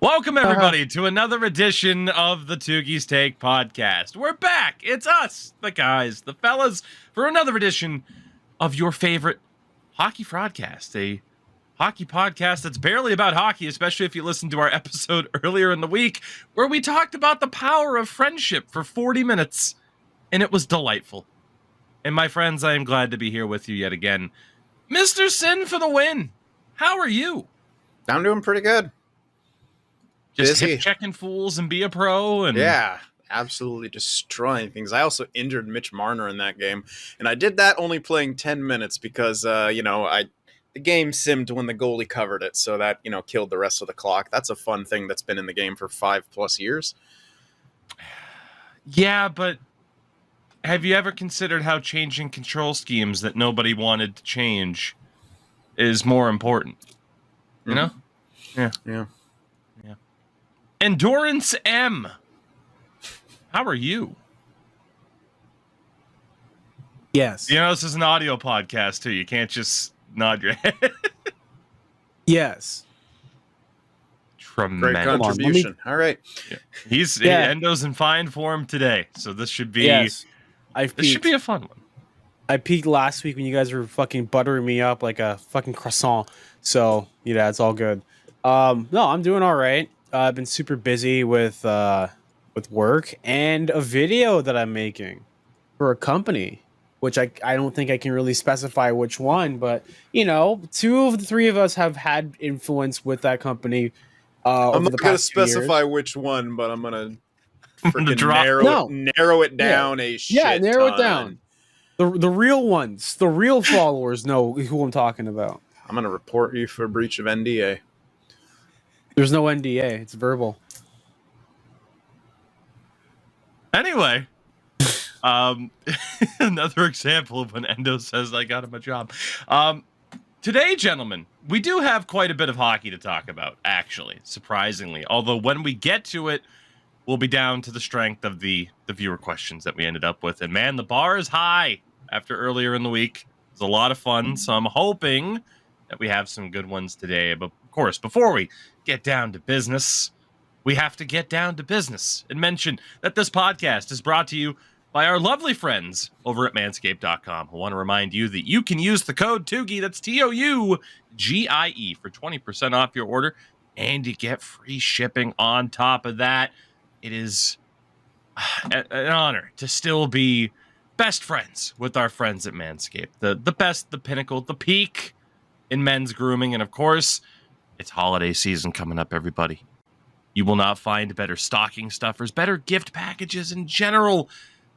Welcome, everybody, to another edition of the Tougies Take podcast. We're back. It's us, the guys, the fellas, for another edition of your favorite hockey broadcast, a hockey podcast that's barely about hockey, especially if you listened to our episode earlier in the week, where we talked about the power of friendship for 40 minutes, and it was delightful. And my friends, I am glad to be here with you yet again. Mr. Sin for the win. How are you? I'm doing pretty good. Just hip checking fools and be a pro. And yeah, absolutely destroying things. I also injured Mitch Marner in that game, and I did that only playing 10 minutes because the game simmed when the goalie covered it, so that killed the rest of the clock. That's a fun thing that's been in the game for 5+ years. Yeah, but have you ever considered how changing control schemes that nobody wanted to change is more important? You know? Yeah. Endurance M. How are you? Yes. This is an audio podcast too. You can't just nod your head. Yes. Tremendous. Great contribution. All right. Yeah. Endo's in fine form today, so this should be This should be a fun one. I peaked last week when you guys were fucking buttering me up like a fucking croissant. So it's all good. No, I'm doing all right. I've been super busy with work and a video that I'm making for a company, which I don't think I can really specify which one, but 2 of the 3 of us have had influence with that company. I'm not going to specify which one, but I'm going to narrow it down a shit Yeah, narrow ton. it down. The real ones, the real followers know who I'm talking about. I'm going to report you for breach of NDA. There's no NDA. It's verbal. Anyway, another example of when Endo says I got him a job. Today, gentlemen, we do have quite a bit of hockey to talk about, actually, surprisingly. Although when we get to it, we'll be down to the strength of the viewer questions that we ended up with. And man, the bar is high after earlier in the week. It was a lot of fun, so I'm hoping that we have some good ones today. But of course, before we get down to business, we have to get down to business and mention that this podcast is brought to you by our lovely friends over at manscaped.com. I want to remind you that you can use the code Tougie, that's TOUGIE, for 20% off your order, and you get free shipping on top of that. It is an honor to still be best friends with our friends at Manscaped. The best, the pinnacle, the peak in men's grooming. And of course, it's holiday season coming up, everybody. You will not find better stocking stuffers, better gift packages in general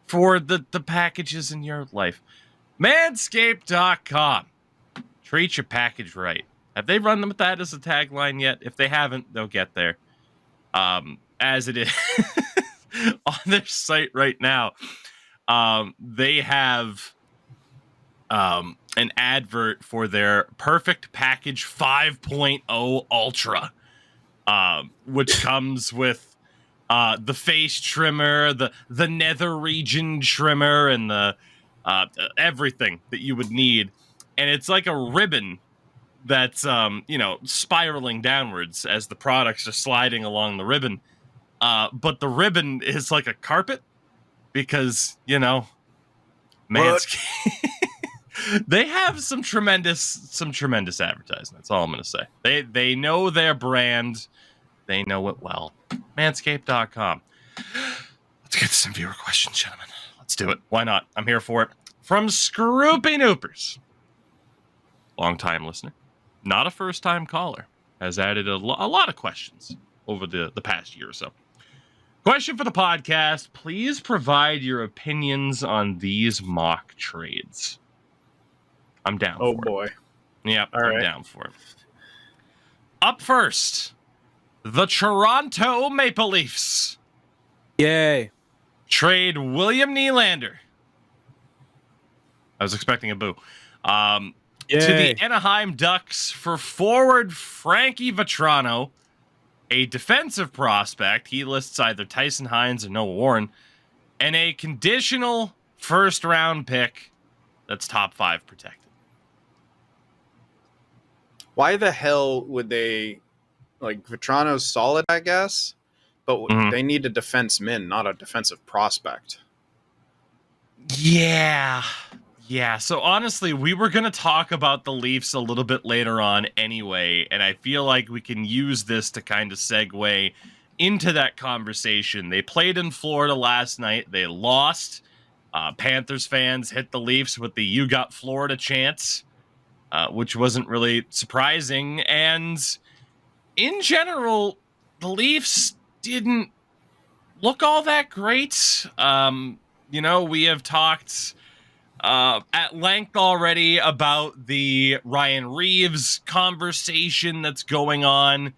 for the packages in your life. Manscaped.com. Treat your package right. Have they run them with that as a tagline yet? If they haven't, they'll get there. As it is on their site right now, they have an advert for their Perfect Package 5.0 Ultra, which comes with the face trimmer, the nether region trimmer, and the everything that you would need. And it's like a ribbon that's spiraling downwards as the products are sliding along the ribbon. But the ribbon is like a carpet because, Manscaped. They have some tremendous advertising. That's all I'm going to say. They know their brand. They know it well. Manscaped.com. Let's get to some viewer questions, gentlemen. Let's do it. Why not? I'm here for it. From Scroopy Noopers. Long-time listener. Not a first-time caller. Has added a lot of questions over the past year or so. Question for the podcast. Please provide your opinions on these mock trades. I'm down for it. Oh, boy. Yep, All I'm right. down for it. Up first, the Toronto Maple Leafs Yay. trade William Nylander. I was expecting a boo. To the Anaheim Ducks for forward Frankie Vatrano, a defensive prospect. He lists either Tyson Hines or Noah Warren, and a conditional first-round pick that's top 5 protected. Why the hell would they Like Vetrano's solid, I guess, but Mhm. they need a defense min, not a defensive prospect. Yeah. Yeah. So honestly, we were going to talk about the Leafs a little bit later on anyway, and I feel like we can use this to kind of segue into that conversation. They played in Florida last night. They lost. Panthers fans hit the Leafs with the "You got Florida" chants, which wasn't really surprising. And in general, the Leafs didn't look all that great. We have talked at length already about the Ryan Reeves conversation that's going on.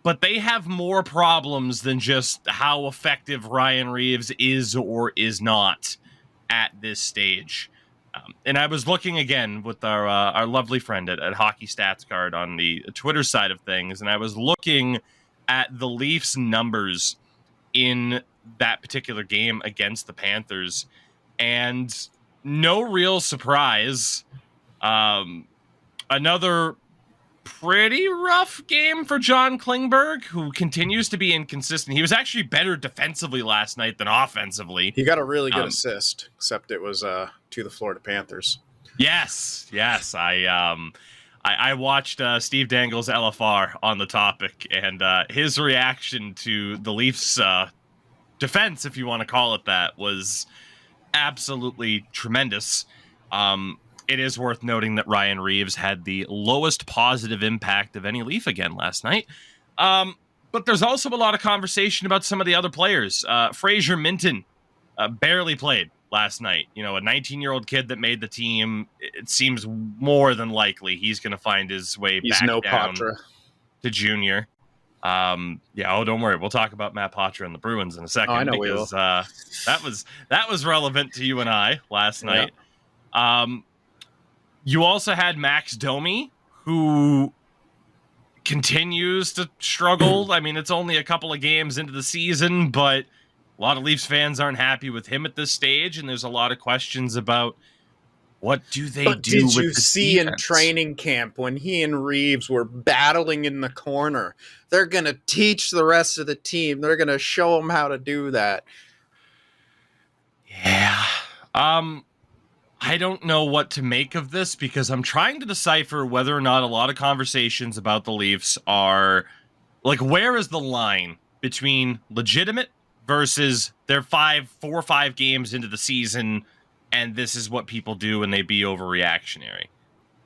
But they have more problems than just how effective Ryan Reeves is or is not at this stage. And I was looking again with our lovely friend at Hockey Stats Card on the Twitter side of things, and I was looking at the Leafs numbers in that particular game against the Panthers, and no real surprise. Another pretty rough game for John Klingberg, who continues to be inconsistent. He was actually better defensively last night than offensively. He got a really good assist, except it was to the Florida Panthers. Yes. I watched Steve Dangle's LFR on the topic, and his reaction to the Leafs defense, if you want to call it that, was absolutely tremendous. It is worth noting that Ryan Reeves had the lowest positive impact of any Leaf again last night. But there's also a lot of conversation about some of the other players. Fraser Minton barely played last night. A 19-year-old kid that made the team. It seems more than likely he's going to find his way back down Patra to junior. Don't worry. We'll talk about Matt Patra and the Bruins in a second. I know because we will. that was relevant to you and I last night. You also had Max Domi, who continues to struggle. I mean, it's only a couple of games into the season, but a lot of Leafs fans aren't happy with him at this stage, and there's a lot of questions about what do they do. Did with you see defense? in training camp when he and Reeves were battling in the corner? They're going to teach the rest of the team. They're going to show them how to do that. Yeah. I don't know what to make of this because I'm trying to decipher whether or not a lot of conversations about the Leafs are like, where is the line between legitimate versus they're 4 or 5 games into the season and this is what people do and they be overreactionary.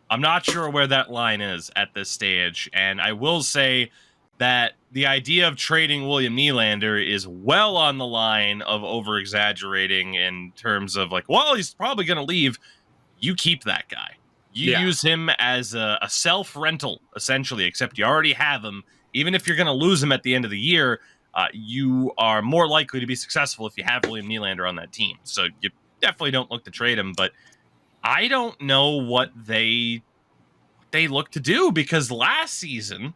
I'm not sure where that line is at this stage. And I will say that the idea of trading William Nylander is well on the line of over-exaggerating in terms of like, well, he's probably going to leave. You keep that guy. You use him as a self-rental, essentially, except you already have him. Even if you're going to lose him at the end of the year, you are more likely to be successful if you have William Nylander on that team. So you definitely don't look to trade him, but I don't know what they look to do because last season,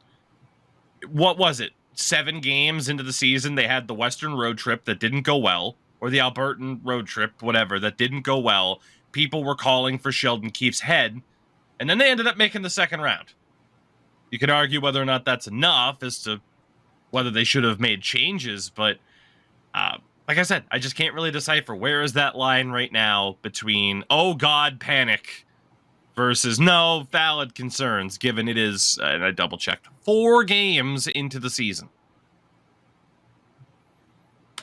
what was it? 7 games into the season, they had the Western road trip that didn't go well, or the Albertan road trip, whatever, that didn't go well. People were calling for Sheldon Keefe's head, and then they ended up making the second round. You could argue whether or not that's enough as to whether they should have made changes, but like I said, I just can't really decipher where is that line right now between, oh God, panic, versus no, valid concerns, given it is, and I double-checked, 4 games into the season.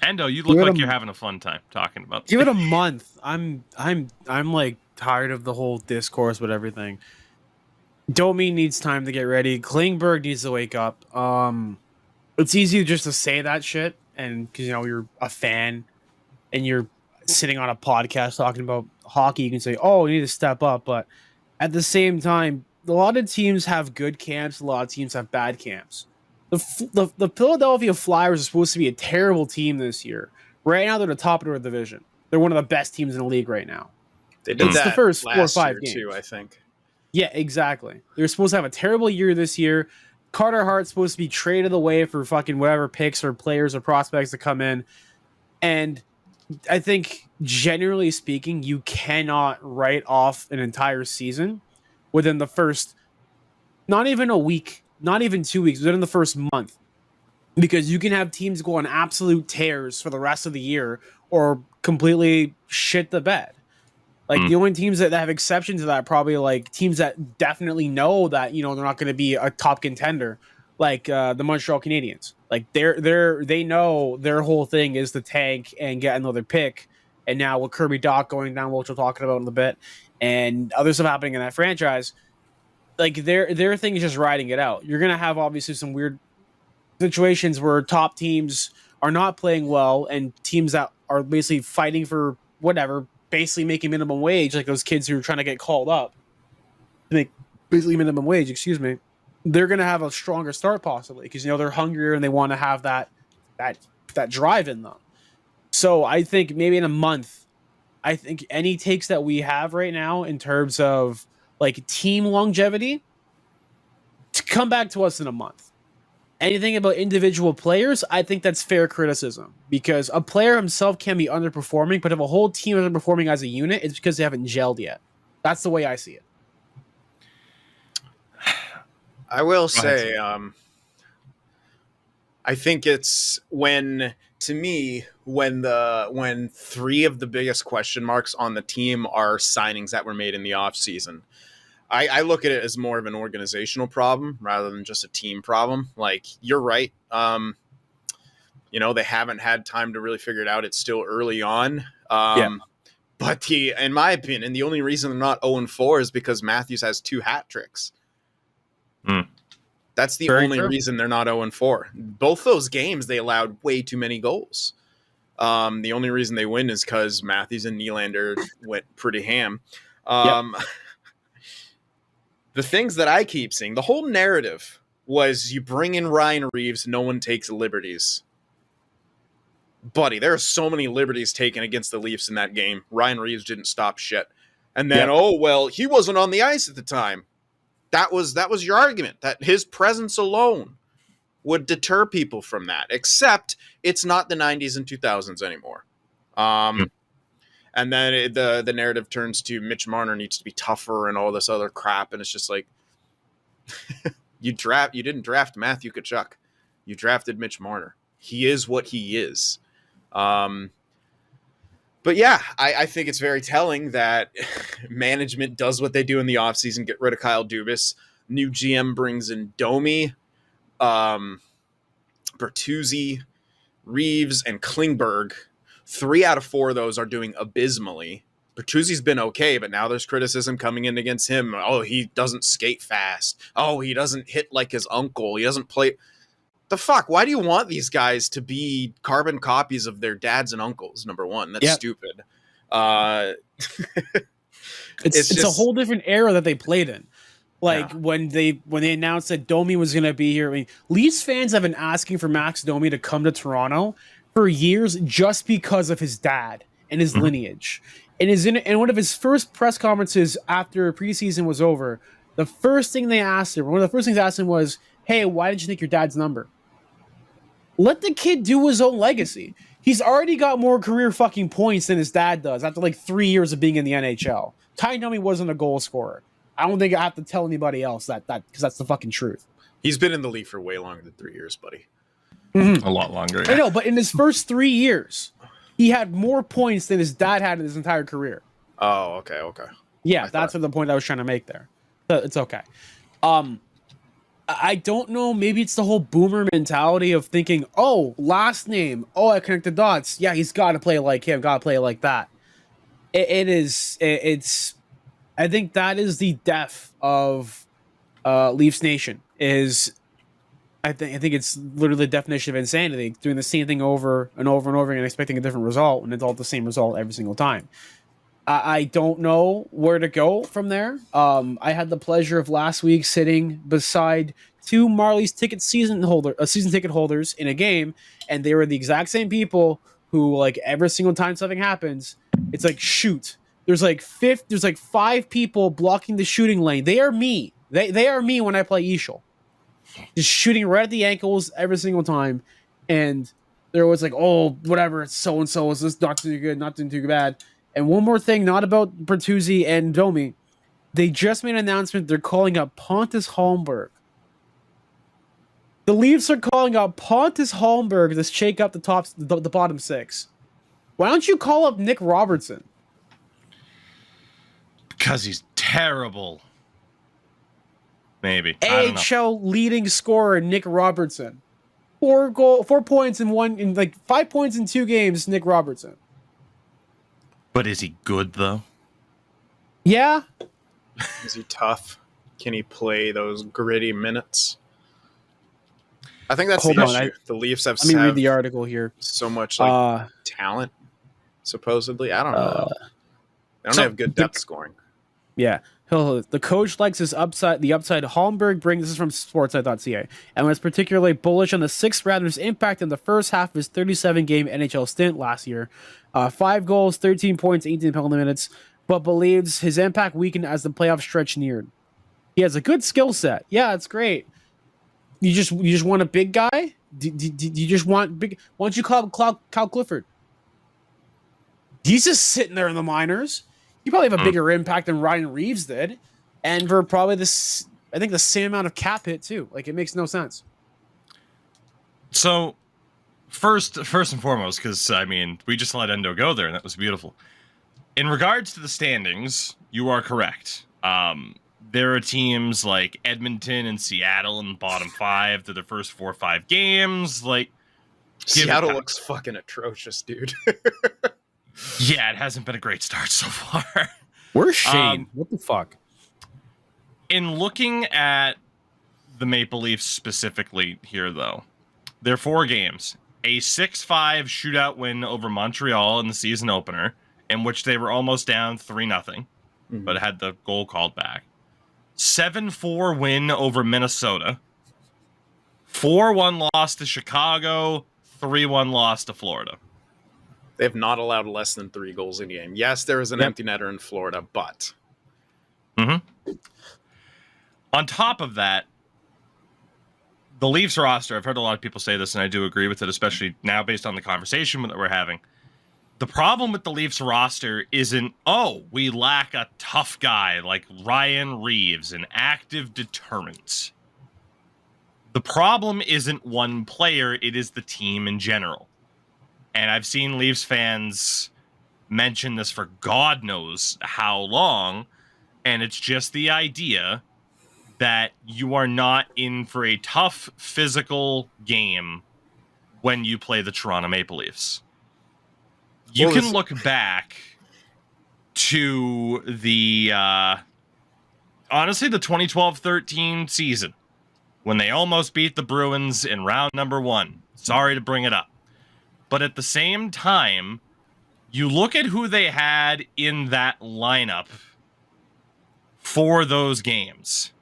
Endo, you look like you're having a fun time talking about this. Give it a month. I'm like tired of the whole discourse with everything. Domi needs time to get ready. Klingberg needs to wake up. It's easy just to say that shit, and because you're a fan and you're sitting on a podcast talking about hockey, you can say, "Oh, you need to step up," but at the same time, a lot of teams have good camps. A lot of teams have bad camps. The Philadelphia Flyers are supposed to be a terrible team this year. Right now, they're the top of their division. They're one of the best teams in the league right now. They did that the first 4 or 5 year games too, I think. Yeah, exactly. They're supposed to have a terrible year this year. Carter Hart's supposed to be traded away for fucking whatever picks or players or prospects to come in. And I think, generally speaking, you cannot write off an entire season within the first, not even a week not even 2 weeks, within the first month. Because you can have teams go on absolute tears for the rest of the year or completely shit the bed. Like the only teams that have exceptions to that probably like teams that definitely know that, you know, they're not going to be a top contender, like the Montreal Canadiens. Like they know their whole thing is to tank and get another pick. And now with Kirby Doc going down, which we're talking about in a bit, and other stuff happening in that franchise, like their thing is just riding it out. You're gonna have obviously some weird situations where top teams are not playing well and teams that are basically fighting for whatever, basically making minimum wage, like those kids who are trying to get called up to make basically minimum wage, excuse me, they're going to have a stronger start possibly because, you know, they're hungrier and they want to have that drive in them. So I think maybe in a month, I think any takes that we have right now in terms of like team longevity to come back to us in a month. Anything about individual players, I think that's fair criticism because a player himself can be underperforming, but if a whole team is underperforming as a unit, it's because they haven't gelled yet. That's the way I see it. I will say, I think it's when three of the biggest question marks on the team are signings that were made in the offseason. I look at it as more of an organizational problem rather than just a team problem. Like, you're right. You know, they haven't had time to really figure it out. It's still early on. But in my opinion, the only reason they're not 0-4 is because Matthews has 2 hat tricks. That's the Very only true. reason they're not 0-4. Both those games, they allowed way too many goals. The only reason they win is because Matthews and Nylander went pretty ham. The things that I keep seeing, the whole narrative was you bring in Ryan Reeves, no one takes liberties. Buddy, there are so many liberties taken against the Leafs in that game. Ryan Reeves didn't stop shit. And then, he wasn't on the ice at the time. That was your argument, that his presence alone would deter people from that, except it's not the 90s and 2000s anymore. And then the narrative turns to Mitch Marner needs to be tougher and all this other crap. And it's just like, you didn't draft Matthew Tkachuk. You drafted Mitch Marner. He is what he is. But yeah, I think it's very telling that management does what they do in the offseason, get rid of Kyle Dubas. New GM brings in Domi, Bertuzzi, Reeves, and Klingberg. 3 out of 4 of those are doing abysmally. Bertuzzi's been okay, but now there's criticism coming in against him. Oh, he doesn't skate fast. Oh, he doesn't hit like his uncle. He doesn't play. The fuck? Why do you want these guys to be carbon copies of their dads and uncles? Number one, that's stupid. It's just a whole different era that they played in. Like when they announced that Domi was going to be here. I mean, Leafs fans have been asking for Max Domi to come to Toronto for years just because of his dad and his lineage. And in one of his first press conferences after preseason was over, one of the first things they asked him was, "Hey, why did you take your dad's number?" Let the kid do his own legacy. He's already got more career fucking points than his dad does after like 3 years of being in the NHL. Ty Domi wasn't a goal scorer. I don't think I have to tell anybody else that because that's the fucking truth. He's been in the league for way longer than 3 years, buddy. A lot longer. I know, but in his first 3 years, he had more points than his dad had in his entire career. Oh, okay. Yeah, that's what the point I was trying to make there. It's okay. I don't know. Maybe it's the whole boomer mentality of thinking, oh, last name. Oh, I connect the dots. Yeah, he's got to play like him. Got to play like that. It's. I think that is the death of Leafs Nation. I think it's literally the definition of insanity, doing the same thing over and over and over again, expecting a different result, and it's all the same result every single time. I don't know where to go from there. I had the pleasure of last week sitting beside 2 Marlies season ticket holders in a game, and they were the exact same people who, like, every single time something happens, it's like, shoot. There's like 5 people blocking the shooting lane. They are me. They are me when I play Ishol. Just shooting right at the ankles every single time. And they're always like, oh, whatever, it's so-and-so. Is this not too good, not doing too bad? And one more thing, not about Bertuzzi and Domi. They just made an announcement they're calling up Pontus Holmberg The Leafs are calling out Pontus Holmberg to shake up the bottom six. Why don't you call up Nick Robertson? Because he's terrible. Maybe. I don't know. AHL leading scorer Nick Robertson. 4 points in 5 points in 2 games, Nick Robertson. But is he good though? Yeah. Is he tough? Can he play those gritty minutes? I think that's the issue. The Leafs have let me read the article here. So much talent, supposedly. I don't know. They don't have good depth scoring. Yeah. The coach likes the upside Holmberg brings. This is from sportsite.ca, and was particularly bullish on the Sixth Rather's impact in the first half of his 37-game NHL stint last year. 5 goals, 13 points, 18 penalty minutes, but believes his impact weakened as the playoff stretch neared. He has a good skill set. Yeah, it's great. You just want a big guy? Do you just want big? Why don't you call Cal Clifford? He's just sitting there in the minors. You probably have a bigger impact than Ryan Reeves did, and for probably the same amount of cap hit too. Like, it makes no sense. So, first and foremost, because I mean, we just let Endo go there, and that was beautiful. In regards to the standings, you are correct. There are teams like Edmonton and Seattle in the bottom 5 to their first 4 or 5 games. Like, Seattle looks fucking atrocious, dude. Yeah, it hasn't been a great start so far. Where's Shane? What the fuck? In looking at the Maple Leafs specifically here, though, there are 4 games. A 6-5 shootout win over Montreal in the season opener, in which they were almost down 3-0, but had the goal called back. 7-4 win over Minnesota. 4-1 loss to Chicago. 3-1 loss to Florida. They have not allowed less than 3 goals in a game. Yes, there is an empty netter in Florida, but... On top of that, the Leafs roster, I've heard a lot of people say this, and I do agree with it, especially now based on the conversation that we're having. The problem with the Leafs roster isn't, we lack a tough guy like Ryan Reeves, an active deterrent. The problem isn't one player, it is the team in general. And I've seen Leafs fans mention this for God knows how long, and it's just the idea that you are not in for a tough physical game when you play the Toronto Maple Leafs. You can look back to the, honestly, the 2012-13 season when they almost beat the Bruins in round number 1. Sorry to bring it up. But at the same time, you look at who they had in that lineup for those games.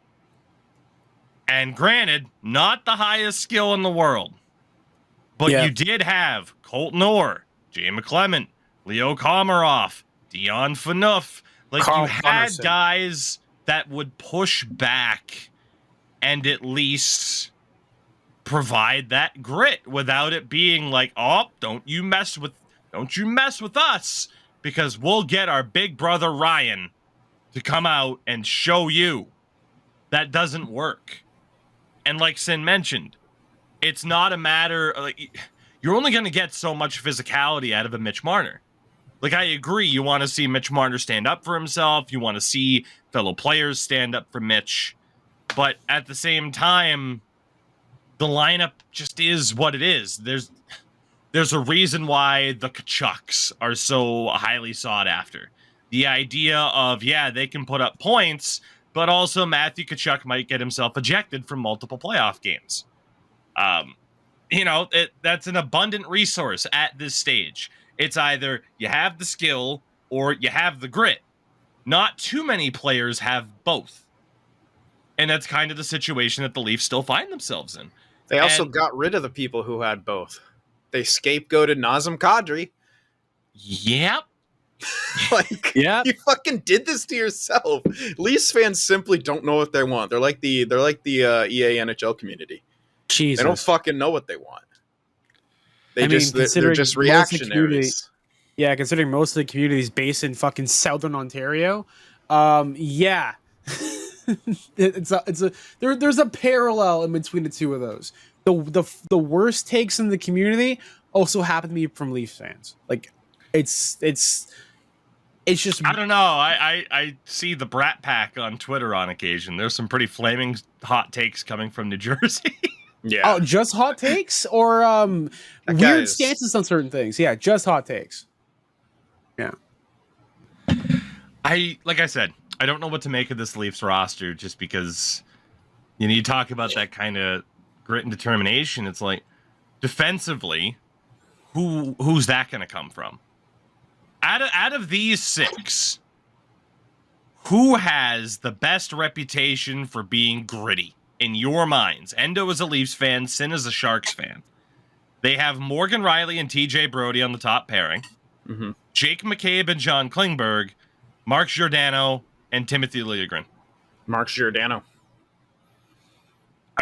And granted, not the highest skill in the world. But you did have Colton Orr, Jay McClement, Leo Komarov, Dion Phaneuf. Like, Carl you had Gunnarsson. guys that would push back and at least provide that grit without it being like, don't you mess with us, because we'll get our big brother Ryan to come out and show you. That doesn't work. And like Sin mentioned, it's not a matter like you're only going to get so much physicality out of a Mitch Marner. Like, I agree, you want to see Mitch Marner stand up for himself, you want to see fellow players stand up for Mitch, but at the same time, the lineup just is what it is. There's a reason why the Kachucks are so highly sought after. The idea of, they can put up points, but also Matthew Tkachuk might get himself ejected from multiple playoff games. That's an abundant resource at this stage. It's either you have the skill or you have the grit. Not too many players have both. And that's kind of the situation that the Leafs still find themselves in. They also got rid of the people who had both. They scapegoated Nazem Kadri. Yep. You fucking did this to yourself. Leafs fans simply don't know what they want. They're like the EA NHL community. Jesus. They don't fucking know what they want. They're just Considering reactionaries. most of the community is based in fucking Southern Ontario. There's a parallel in between the two of those. the worst takes in the community also happen to be from Leafs fans. Like, it's just I don't know. I see the Brat Pack on Twitter on occasion. There's some pretty flaming hot takes coming from New Jersey. Yeah. just hot takes or That guy weird is- stances on certain things. Yeah, just hot takes. Yeah. Like I said, I don't know what to make of this Leafs roster just because you talk about that kind of grit and determination. It's like defensively, who's that going to come from? Out of these 6, who has the best reputation for being gritty in your minds? Endo is a Leafs fan, Sin is a Sharks fan. They have Morgan Riley and TJ Brody on the top pairing. Mm-hmm. Jake McCabe and John Klingberg, Mark Giordano, and Timothy Liljegren. Mark Giordano.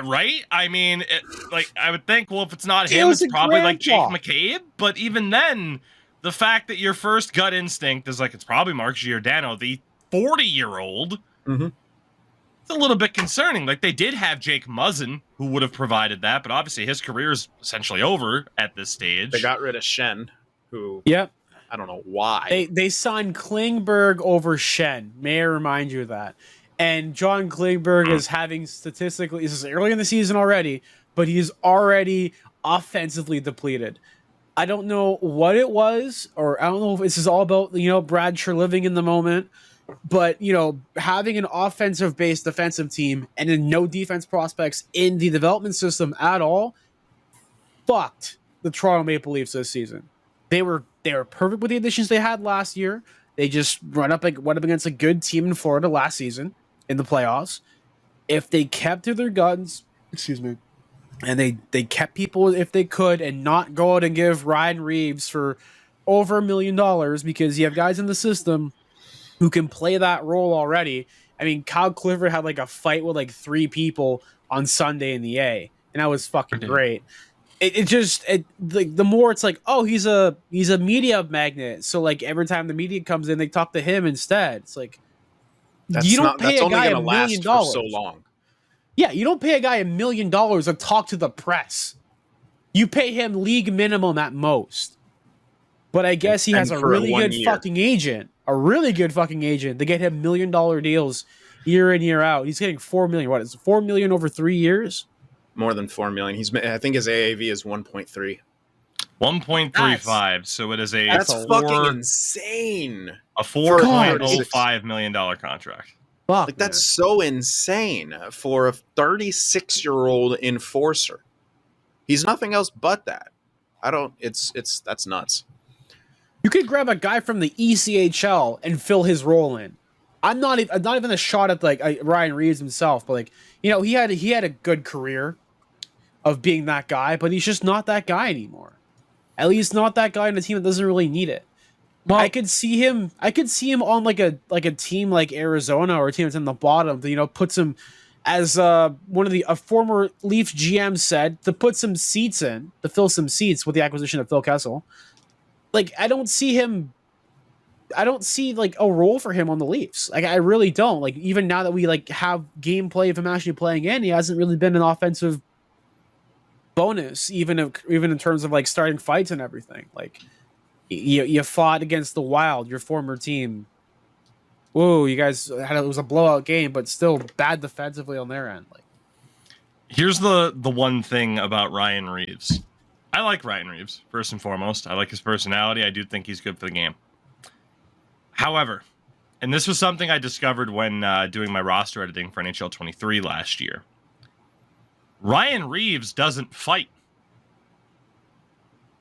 Right? I mean, I would think, well, if it's not He him, was it's a probably like Jake grandpa. McCabe. But even then, the fact that your first gut instinct is like, it's probably Mark Giordano, the 40-year-old, Mm-hmm. it's a little bit concerning. Like, they did have Jake Muzzin, who would have provided that, but obviously his career is essentially over at this stage. They got rid of Shen, who Yep. I don't know why. They signed Klingberg over Shen. May I remind you of that? And John Klingberg is having statistically, this is early in the season already, but he's already offensively depleted. I don't know what it was, or I don't know if this is all about, Brad living in the moment, but, having an offensive-based defensive team and then no defense prospects in the development system at all fucked the Toronto Maple Leafs this season. They were perfect with the additions they had last year. They just went up against a good team in Florida last season in the playoffs. If they kept to their guns, and they kept people if they could, and not go out and give Ryan Reeves for over $1 million, because you have guys in the system who can play that role already. I mean, Kyle Clifford had like a fight with like 3 people on Sunday in the A, and that was fucking great. The more it's like, oh, he's a media magnet, so like every time the media comes in, they talk to him instead. It's like, you don't pay a guy $1 million for so long. Yeah, you don't pay a guy $1 million to talk to the press. You pay him league minimum at most. But I guess he has a really good fucking agent, to get him $1 million deals year in, year out. He's getting $4 million. What is it, $4 million over 3 years? More than 4 million. I think his AAV is 1.3. 1.35. So it is That's fucking insane. A $4.05 million contract. Fuck, Like, that's so insane for a 36-year-old enforcer. He's nothing else but that. That's nuts. You could grab a guy from the ECHL and fill his role in. I'm not even a shot at like Ryan Reeves himself, but like, he had a good career of being that guy, but he's just not that guy anymore. At least not that guy in a team that doesn't really need it. Well, I could see him on like a team like Arizona, or a team that's in the bottom that puts him as a former Leafs GM said, to put some seats in, to fill some seats with the acquisition of Phil Kessel. Like, I don't see like a role for him on the Leafs. Like, I really don't. Like, even now that we like have gameplay of him actually playing in, he hasn't really been an offensive bonus, even in terms of like starting fights and everything. Like, you fought against the Wild, your former team. Whoa, you guys it was a blowout game, but still bad defensively on their end. Like, here's the one thing about Ryan Reeves. I like Ryan Reeves, first and foremost. I like his personality. I do think he's good for the game. However, and this was something I discovered when doing my roster editing for NHL 23 last year, Ryan Reeves doesn't fight.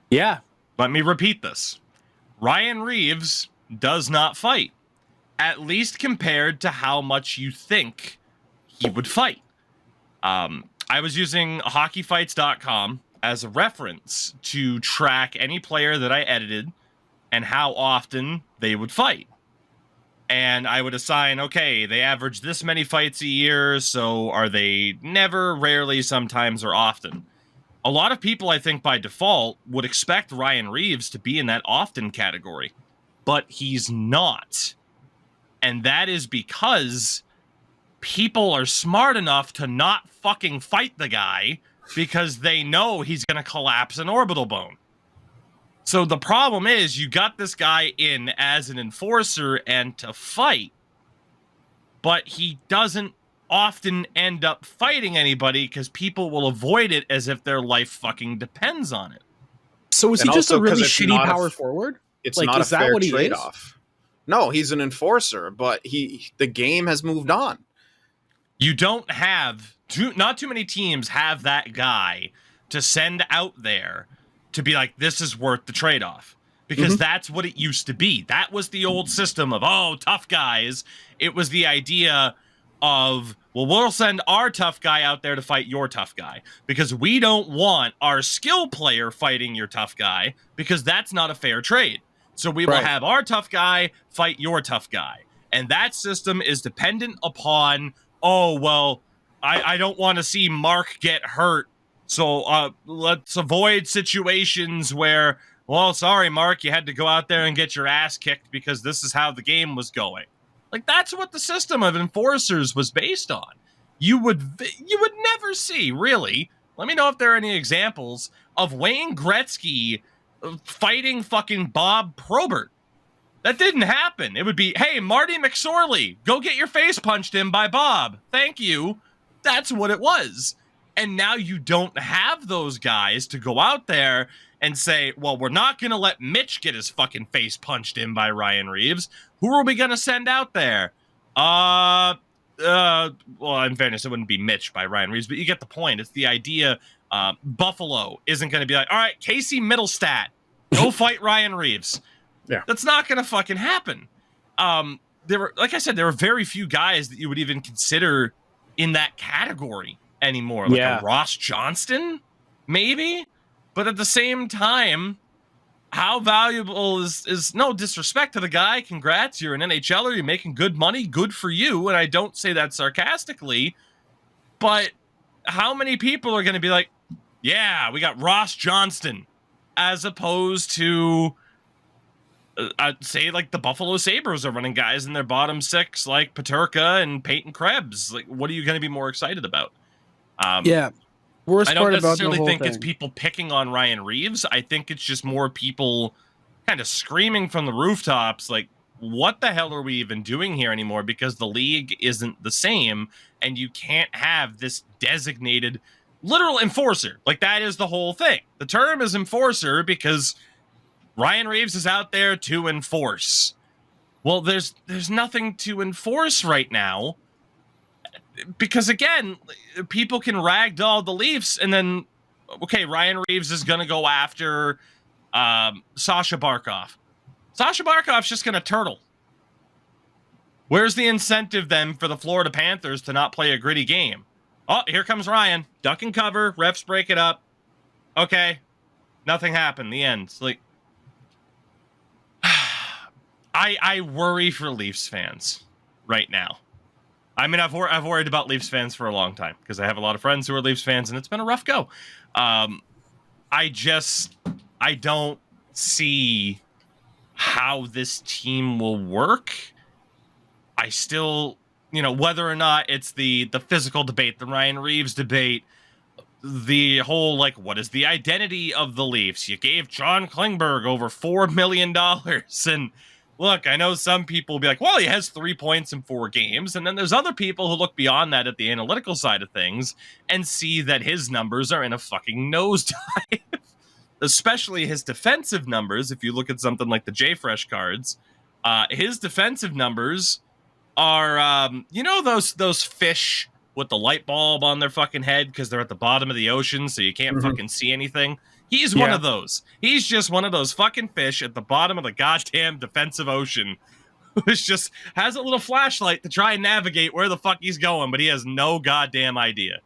yeah. Let me repeat this. Ryan Reeves does not fight, at least compared to how much you think he would fight. I was using hockeyfights.com as a reference to track any player that I edited and how often they would fight. And I would assign, okay, they average this many fights a year, so are they never, rarely, sometimes, or often? A lot of people, I think, by default, would expect Ryan Reeves to be in that often category, but he's not. And that is because people are smart enough to not fucking fight the guy because they know he's going to collapse an orbital bone. So the problem is you got this guy in as an enforcer and to fight, but he doesn't often end up fighting anybody because people will avoid it as if their life fucking depends on it. So is he And just a also 'cause really it's shitty not a power f- forward? It's Like, not a is that fair what he is? trade-off. No, he's an enforcer, but the game has moved on. You don't have not too many teams have that guy to send out there to be like, this is worth the trade-off. Because that's what it used to be. That was the old system of, oh, tough guys. It was the idea of, well, we'll send our tough guy out there to fight your tough guy because we don't want our skill player fighting your tough guy because that's not a fair trade. So we will have our tough guy fight your tough guy. And that system is dependent upon, oh, well, I don't want to see Mark get hurt. So let's avoid situations where, well, sorry, Mark, you had to go out there and get your ass kicked because this is how the game was going. Like, that's what the system of enforcers was based on. You would never see, really. Let me know if there are any examples of Wayne Gretzky fighting fucking Bob Probert. That didn't happen. It would be, hey, Marty McSorley, go get your face punched in by Bob. Thank you. That's what it was. And now you don't have those guys to go out there and say, well, we're not going to let Mitch get his fucking face punched in by Ryan Reeves. Who are we going to send out there? Well, in fairness, it wouldn't be Mitch by Ryan Reeves, but you get the point. It's the idea. Buffalo isn't going to be like, all right, Casey Middlestat, go fight Ryan Reeves. Yeah. That's not going to fucking happen. There were, like I said, there were very few guys that you would even consider in that category anymore. Like a Ross Johnston, maybe? But at the same time, how valuable is no disrespect to the guy. Congrats, you're an NHLer, you're making good money, good for you. And I don't say that sarcastically, but how many people are going to be like, yeah, we got Ross Johnston, as opposed to, I'd say, like the Buffalo Sabres are running guys in their bottom six, like Peterka and Peyton Krebs. Like, what are you going to be more excited about? Worst I don't part about the necessarily whole think thing. it's people picking on Ryan Reeves. I think it's just more people kind of screaming from the rooftops, like, what the hell are we even doing here anymore? Because the league isn't the same, and you can't have this designated literal enforcer. Like, that is the whole thing. The term is enforcer because Ryan Reeves is out there to enforce. Well, there's nothing to enforce right now. Because, again, people can ragdoll the Leafs, and then, okay, Ryan Reeves is going to go after Sasha Barkov. Sasha Barkov's just going to turtle. Where's the incentive, then, for the Florida Panthers to not play a gritty game? Oh, here comes Ryan. Duck and cover. Refs break it up. Okay. Nothing happened. The end. It's like, I worry for Leafs fans right now. I mean, I've worried about Leafs fans for a long time because I have a lot of friends who are Leafs fans, and it's been a rough go. I don't see how this team will work. I still, whether or not it's the physical debate, the Ryan Reeves debate, the whole, like, what is the identity of the Leafs? You gave John Klingberg over $4 million, and look, I know some people will be like, well, he has 3 points in 4 games. And then there's other people who look beyond that at the analytical side of things and see that his numbers are in a fucking nosedive. Especially his defensive numbers. If you look at something like the JFresh cards, his defensive numbers are, those fish with the light bulb on their fucking head because they're at the bottom of the ocean, so you can't fucking see anything. He's one of those. He's just one of those fucking fish at the bottom of the goddamn defensive ocean who just has a little flashlight to try and navigate where the fuck he's going, but he has no goddamn idea.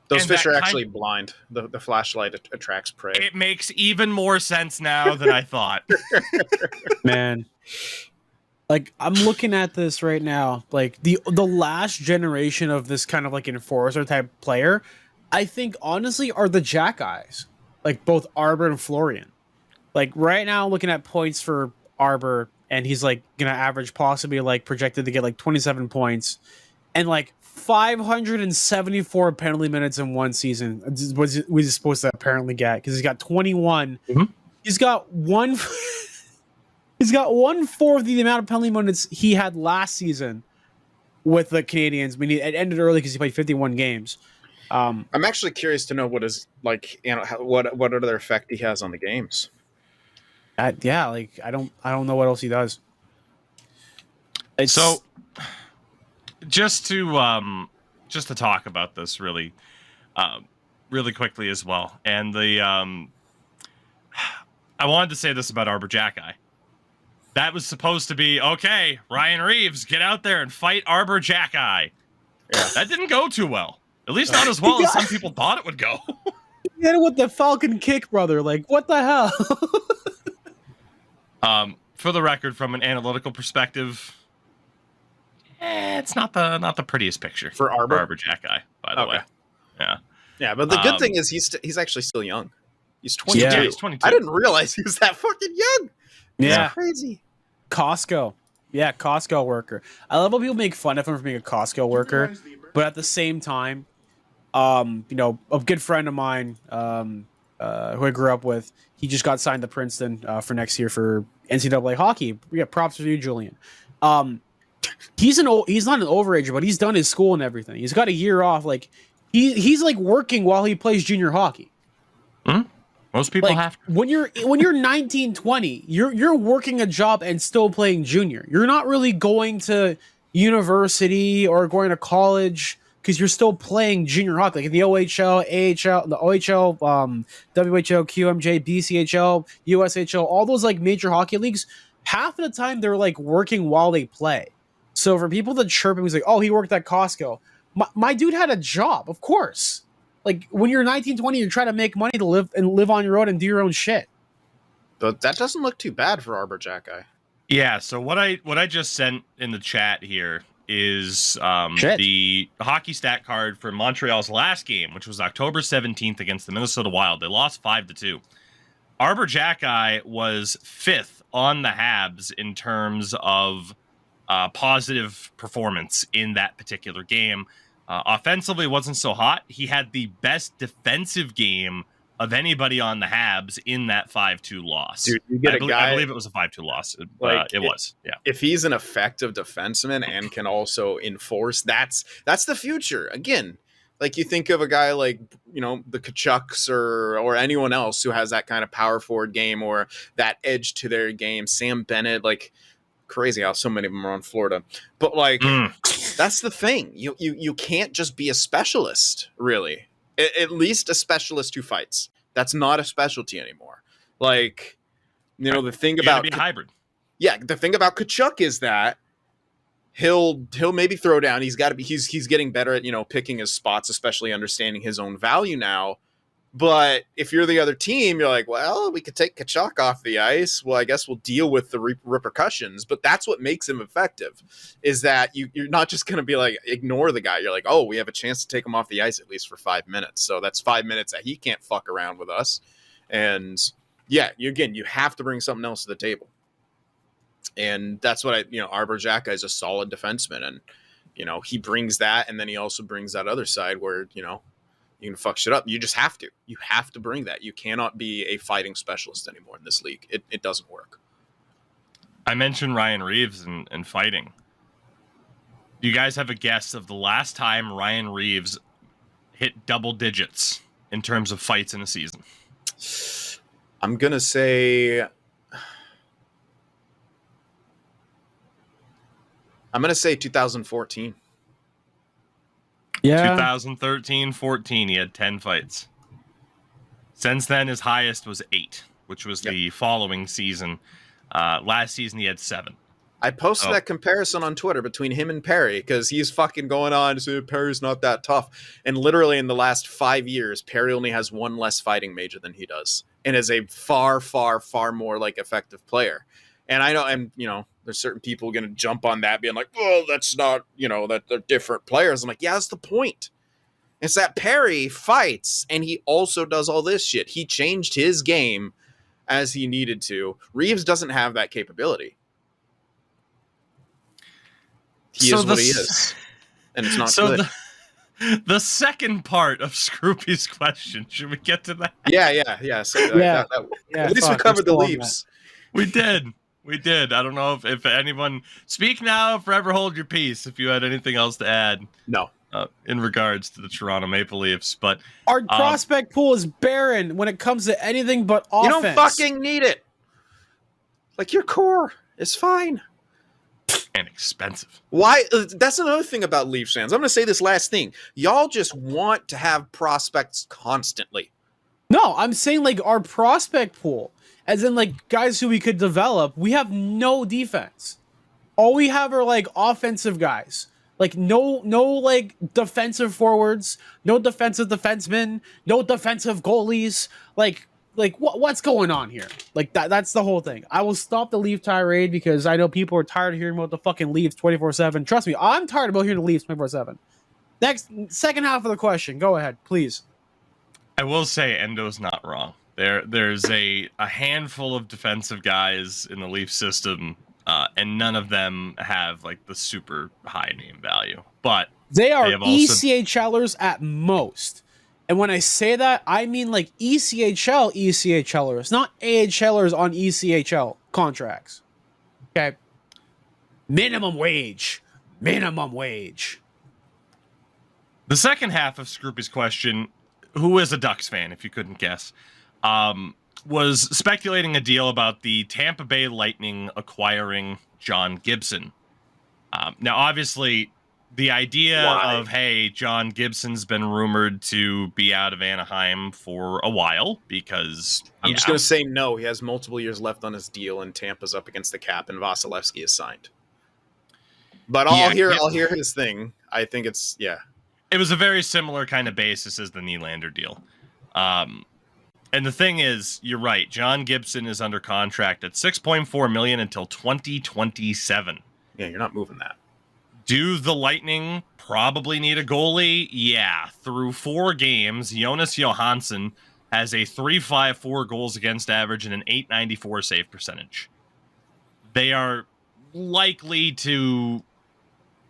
Those fish are actually blind. The flashlight attracts prey. It makes even more sense now than I thought. Man. Like, I'm looking at this right now. Like, the last generation of this kind of, like, enforcer type player, I think, honestly, are the Jack Eyes. Like, both Arbor and Florian. Like, right now, looking at points for Arbor, and he's, like, going to average possibly, like, projected to get, like, 27 points. And, like, 574 penalty minutes in one season. Was he supposed to apparently get because he's got 21. Mhm. He's got one. He's got 1/4 the amount of penalty minutes he had last season with the Canadians. I mean, it ended early because he played 51 games. I'm actually curious to know what is like, what other effect he has on the games. I don't know what else he does. So, just to talk about this really quickly as well, and I wanted to say this about Arbor Jacki. That was supposed to be okay. Ryan Reeves, get out there and fight Arbor Jacki. Yeah, that didn't go too well. At least not as well as some people thought it would go. He hit it with the Falcon kick, brother. Like, what the hell? For the record, from an analytical perspective, it's not the prettiest picture for Arbor Jacki, by the way. Yeah, but the good thing is he's actually still young. He's 22. Yeah, he's 22. I didn't realize he was that fucking young. Yeah, that's crazy. Costco. Yeah, Costco worker. I love how people make fun of him for being a Costco worker, but at the same time, a good friend of mine, who I grew up with, he just got signed to Princeton for next year for NCAA hockey. Yeah, props for you, Julian. He's not an overager, but he's done his school and everything. He's got a year off. Like he's like working while he plays junior hockey. Mm-hmm. Most people have to. When you're 19, 20, you're working a job and still playing junior. You're not really going to university or going to college because you're still playing junior hockey, like in the OHL, AHL, the OHL, WHL, QMJ, BCHL, USHL, all those like major hockey leagues. Half of the time they're like working while they play. So for people that chirp him, he's like, "Oh, he worked at Costco." My dude had a job, of course. Like when you're 19, 20, you're trying to make money to live on your own and do your own shit. But that doesn't look too bad for Arbor Jacki. Yeah. So what I just sent in the chat here is the hockey stat card for Montreal's last game, which was October 17th against the Minnesota Wild. They lost 5-2. Arbor Jacki was 5th on the Habs in terms of positive performance in that particular game. Offensively, wasn't so hot. He had the best defensive game of anybody on the Habs in that 5-2 loss. Dude, you get I believe it was a 5-2 loss. It was. Yeah. If he's an effective defenseman and can also enforce, that's the future. Again, like you think of a guy like, the Kachucks or anyone else who has that kind of power forward game or that edge to their game. Sam Bennett, like crazy how so many of them are on Florida. But like that's the thing. You can't just be a specialist, really. At least a specialist who fights. That's not a specialty anymore. Like, the thing about be a hybrid. Yeah, the thing about Kachuk is that he'll maybe throw down. He's getting better at picking his spots, especially understanding his own value now. But if you're the other team, you're like, well, we could take Kachuk off the ice. Well, I guess we'll deal with the repercussions. But that's what makes him effective, is that you're not just going to be like, ignore the guy. You're like, oh, we have a chance to take him off the ice at least for 5 minutes. So that's 5 minutes that he can't fuck around with us. And yeah, you have to bring something else to the table. And that's what Arbor Jacki is a solid defenseman. And, he brings that. And then he also brings that other side where, you can fuck shit up. You just have to. You have to bring that. You cannot be a fighting specialist anymore in this league. It doesn't work. I mentioned Ryan Reeves and fighting. Do you guys have a guess of the last time Ryan Reeves hit double digits in terms of fights in a season? I'm going to say 2014. Yeah. 2013-14, he had 10 fights. Since then, his highest was 8, which was the following season. Last season, he had 7. I posted that comparison on Twitter between him and Perry because he's fucking going on to say Perry's not that tough. And literally in the last 5 years, Perry only has one less fighting major than he does and is a far, far, far more like effective player. And I know, there's certain people going to jump on that being like, well, that's not, that they're different players. I'm like, yeah, that's the point. It's that Perry fights and he also does all this shit. He changed his game as he needed to. Reeves doesn't have that capability. He is what he is. and it's not So good. the second part of Scroopy's question, should we get to that? Yeah. So, Yeah. at least we covered the Leafs. We did. I don't know if anyone speak now, forever hold your peace. If you had anything else to add, No. in regards to the Toronto Maple Leafs, but Our prospect pool is barren when it comes to anything but offense. You don't fucking need it. Like, your core is fine. and expensive. Why? That's another thing about Leafs fans. I'm going to say this last thing. Y'all just want to have prospects constantly. No, I'm saying like our prospect pool, as in like guys who we could develop. We have no defense. All we have are like offensive guys. Like no like defensive forwards, no defensive defensemen, no defensive goalies. Like what's going on here? Like that's the whole thing. I will stop the Leaf tirade because I know people are tired of hearing about the fucking Leafs 24/7. Trust me, I'm tired about hearing the Leafs 24/7. Next, second half of the question. Go ahead, please. I will say Endo's not wrong. There's a handful of defensive guys in the Leaf system, and none of them have like the super high name value. But they are have also... ECHLers at most. And when I say that, I mean like ECHLers, not AHLers on ECHL contracts. Okay. Minimum wage. The second half of Scroopy's question, who is a Ducks fan, if you couldn't guess, was speculating a deal about the Tampa Bay Lightning acquiring John Gibson. Now, obviously, the idea of, hey, John Gibson's been rumored to be out of Anaheim for a while because... I'm just going to say no. He has multiple years left on his deal, and Tampa's up against the cap, and Vasilevsky is signed. But I'll hear his thing. I think it's, It was a very similar kind of basis as the Nylander deal. And the thing is, you're right. John Gibson is under contract at $6.4 million until 2027. Yeah, you're not moving that. Do the Lightning probably need a goalie? Yeah. Through 4 games, Jonas Johansson has a 3.54 goals against average and an 894 save percentage. They are likely to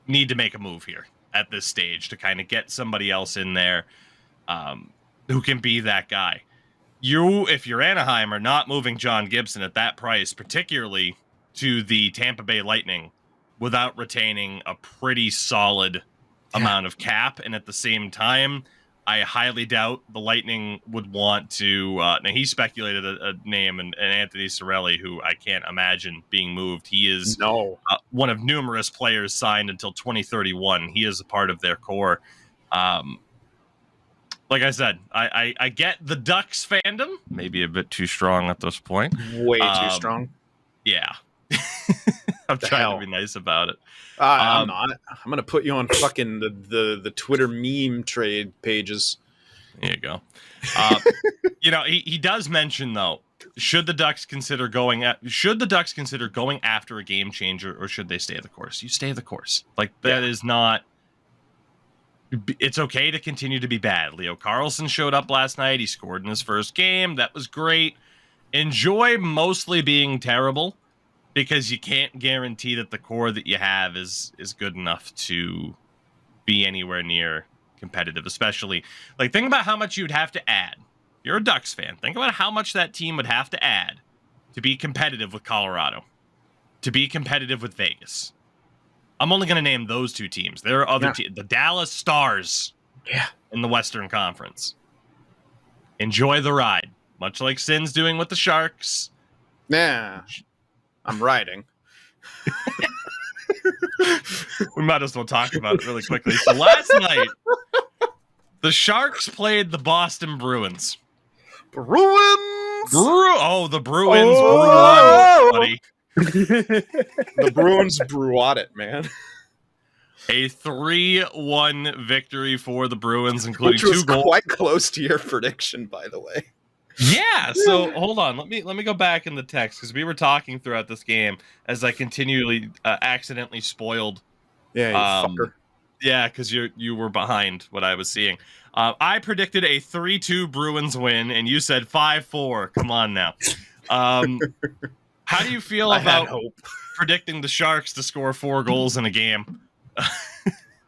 need to make a move here at this stage to kind of get somebody else in there who can be that guy. If you're Anaheim, are not moving John Gibson at that price, particularly to the Tampa Bay Lightning, without retaining a pretty solid amount of cap. And at the same time, I highly doubt the Lightning would want to... now, he speculated a name, and Anthony Cirelli, who I can't imagine being moved. He is one of numerous players signed until 2031. He is a part of their core. Like I said, I get the Ducks fandom. Maybe a bit too strong at this point. Way too strong. Yeah. I'm trying to be nice about it. I'm not. I'm gonna put you on fucking the Twitter meme trade pages. There you go. He does mention though, should the Ducks consider going after a game changer, or should they stay the course? You stay the course. Like that is not. It's okay to continue to be bad. Leo Carlson showed up last night. He scored in his first game. That was great. Enjoy mostly being terrible, because you can't guarantee that the core that you have is good enough to be anywhere near competitive, especially like think about how much you'd have to add. You're a Ducks fan. Think about how much that team would have to add to be competitive with Colorado, to be competitive with Vegas. I'm only going to name those 2 teams. There are other teams, the Dallas Stars in the Western Conference. Enjoy the ride, much like Sin's doing with the Sharks. Nah. I'm riding. We might as well talk about it really quickly. So last night, the Sharks played the Boston Bruins. The Bruins won, buddy. The Bruins brought it, man. A 3-1 victory for the Bruins, including Which was 2 goals. Quite close to your prediction, by the way. Yeah, so hold on. Let me go back in the text, because we were talking throughout this game as I continually accidentally spoiled. Yeah, you fucker. Yeah, because you were behind what I was seeing. I predicted a 3-2 Bruins win, and you said 5-4. Come on now. How do you feel about predicting the Sharks to score 4 goals in a game?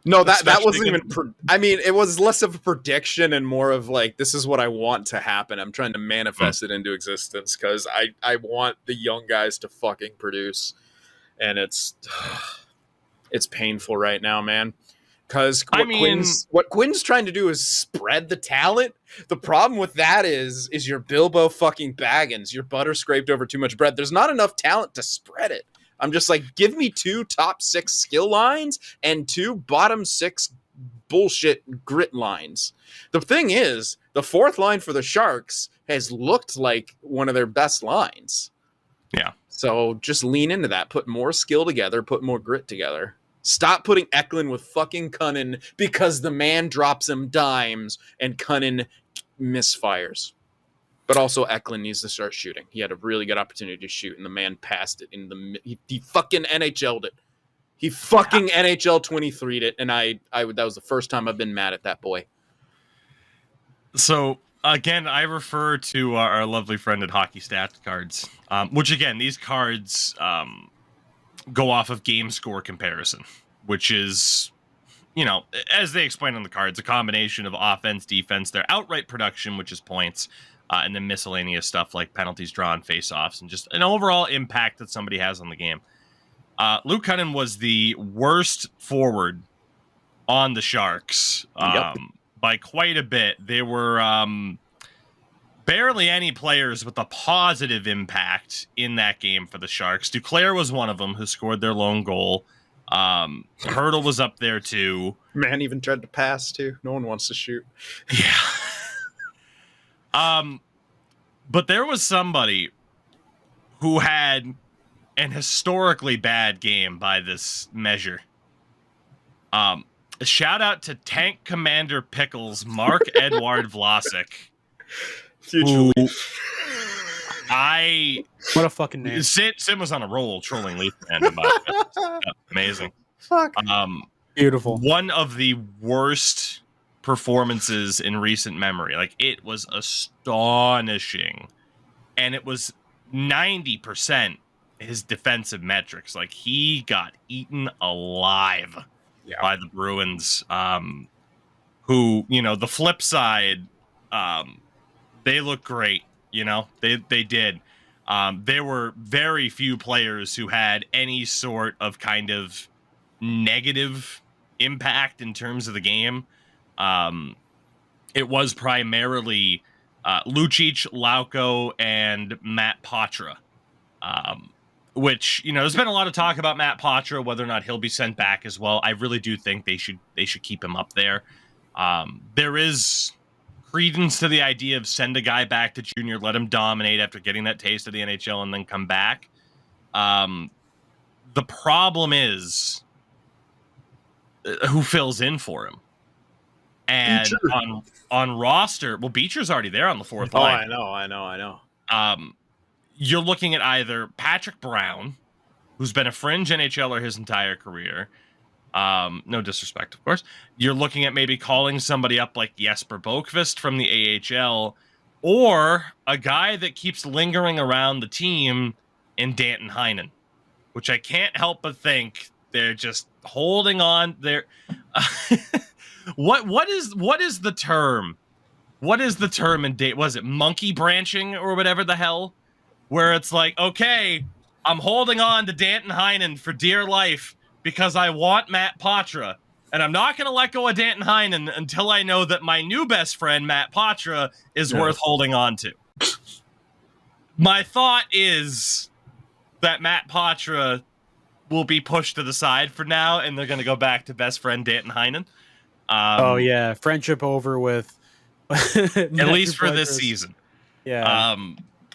No, that Especially wasn't against- even. I mean, it was less of a prediction and more of like, this is what I want to happen. I'm trying to manifest it into existence because I want the young guys to fucking produce, and it's painful right now, man. Because what Quinn's trying to do is spread the talent. The problem with that is your Bilbo fucking Baggins. Your butter scraped over too much bread. There's not enough talent to spread it. I'm just like, give me 2 top 6 skill lines and 2 bottom 6 bullshit grit lines. The thing is, the 4th line for the Sharks has looked like one of their best lines. Yeah. So just lean into that. Put more skill together. Put more grit together. Stop putting Eklund with fucking Cunnin because the man drops him dimes and Cunnin misfires. But also Eklund needs to start shooting. He had a really good opportunity to shoot, and the man passed it in the. He fucking NHL'd it. He fucking NHL 23'd it, and I that was the first time I've been mad at that boy. So again, I refer to our lovely friend at Hockey Stats Cards, which again, these cards go off of game score comparison, which is, you know, as they explain on the cards, a combination of offense, defense, their outright production, which is points, and then miscellaneous stuff like penalties drawn, face-offs, and just an overall impact that somebody has on the game. Luke Cunnin was the worst forward on the Sharks by quite a bit. There were barely any players with a positive impact in that game for the Sharks. Duclair was one of them who scored their lone goal. Hurdle was up there too. Man even tried to pass too. No one wants to shoot. Yeah. But there was somebody who had an historically bad game by this measure. A shout out to Tank Commander Pickles, Mark Edward Vlasic. Future What a fucking name. Sim was on a roll trolling Leaf fandom about it. Amazing. Fuck. Beautiful. One of the worst performances in recent memory. Like, it was astonishing. And it was 90% his defensive metrics. Like, he got eaten alive by the Bruins. Who, you know, the flip side, they look great. You know, they did. There were very few players who had any sort of kind of negative impact in terms of the game. It was primarily Lucic, Lauko, and Matt Patra. Which, you know, there's been a lot of talk about Matt Patra, whether or not he'll be sent back as well. I really do think they should keep him up there. There is credence to the idea of send a guy back to junior, let him dominate after getting that taste of the NHL and then come back. The problem is who fills in for him. And on roster, well, Beecher's already there on the 4th line. I know. You're looking at either Patrick Brown, who's been a fringe NHLer his entire career. No disrespect, of course. You're looking at maybe calling somebody up like Jesper Boqvist from the AHL, or a guy that keeps lingering around the team in Danton Heinen, which I can't help but think they're just holding on. They're what is the term? What is the term in date? Was it monkey branching or whatever the hell? Where it's like, okay, I'm holding on to Danton Heinen for dear life because I want Matt Patra, and I'm not going to let go of Danton Heinen until I know that my new best friend, Matt Patra, is worth holding on to. My thought is that Matt Patra will be pushed to the side for now, and they're going to go back to best friend Danton Heinen. Oh, yeah. Friendship over with... at least for this season. Yeah.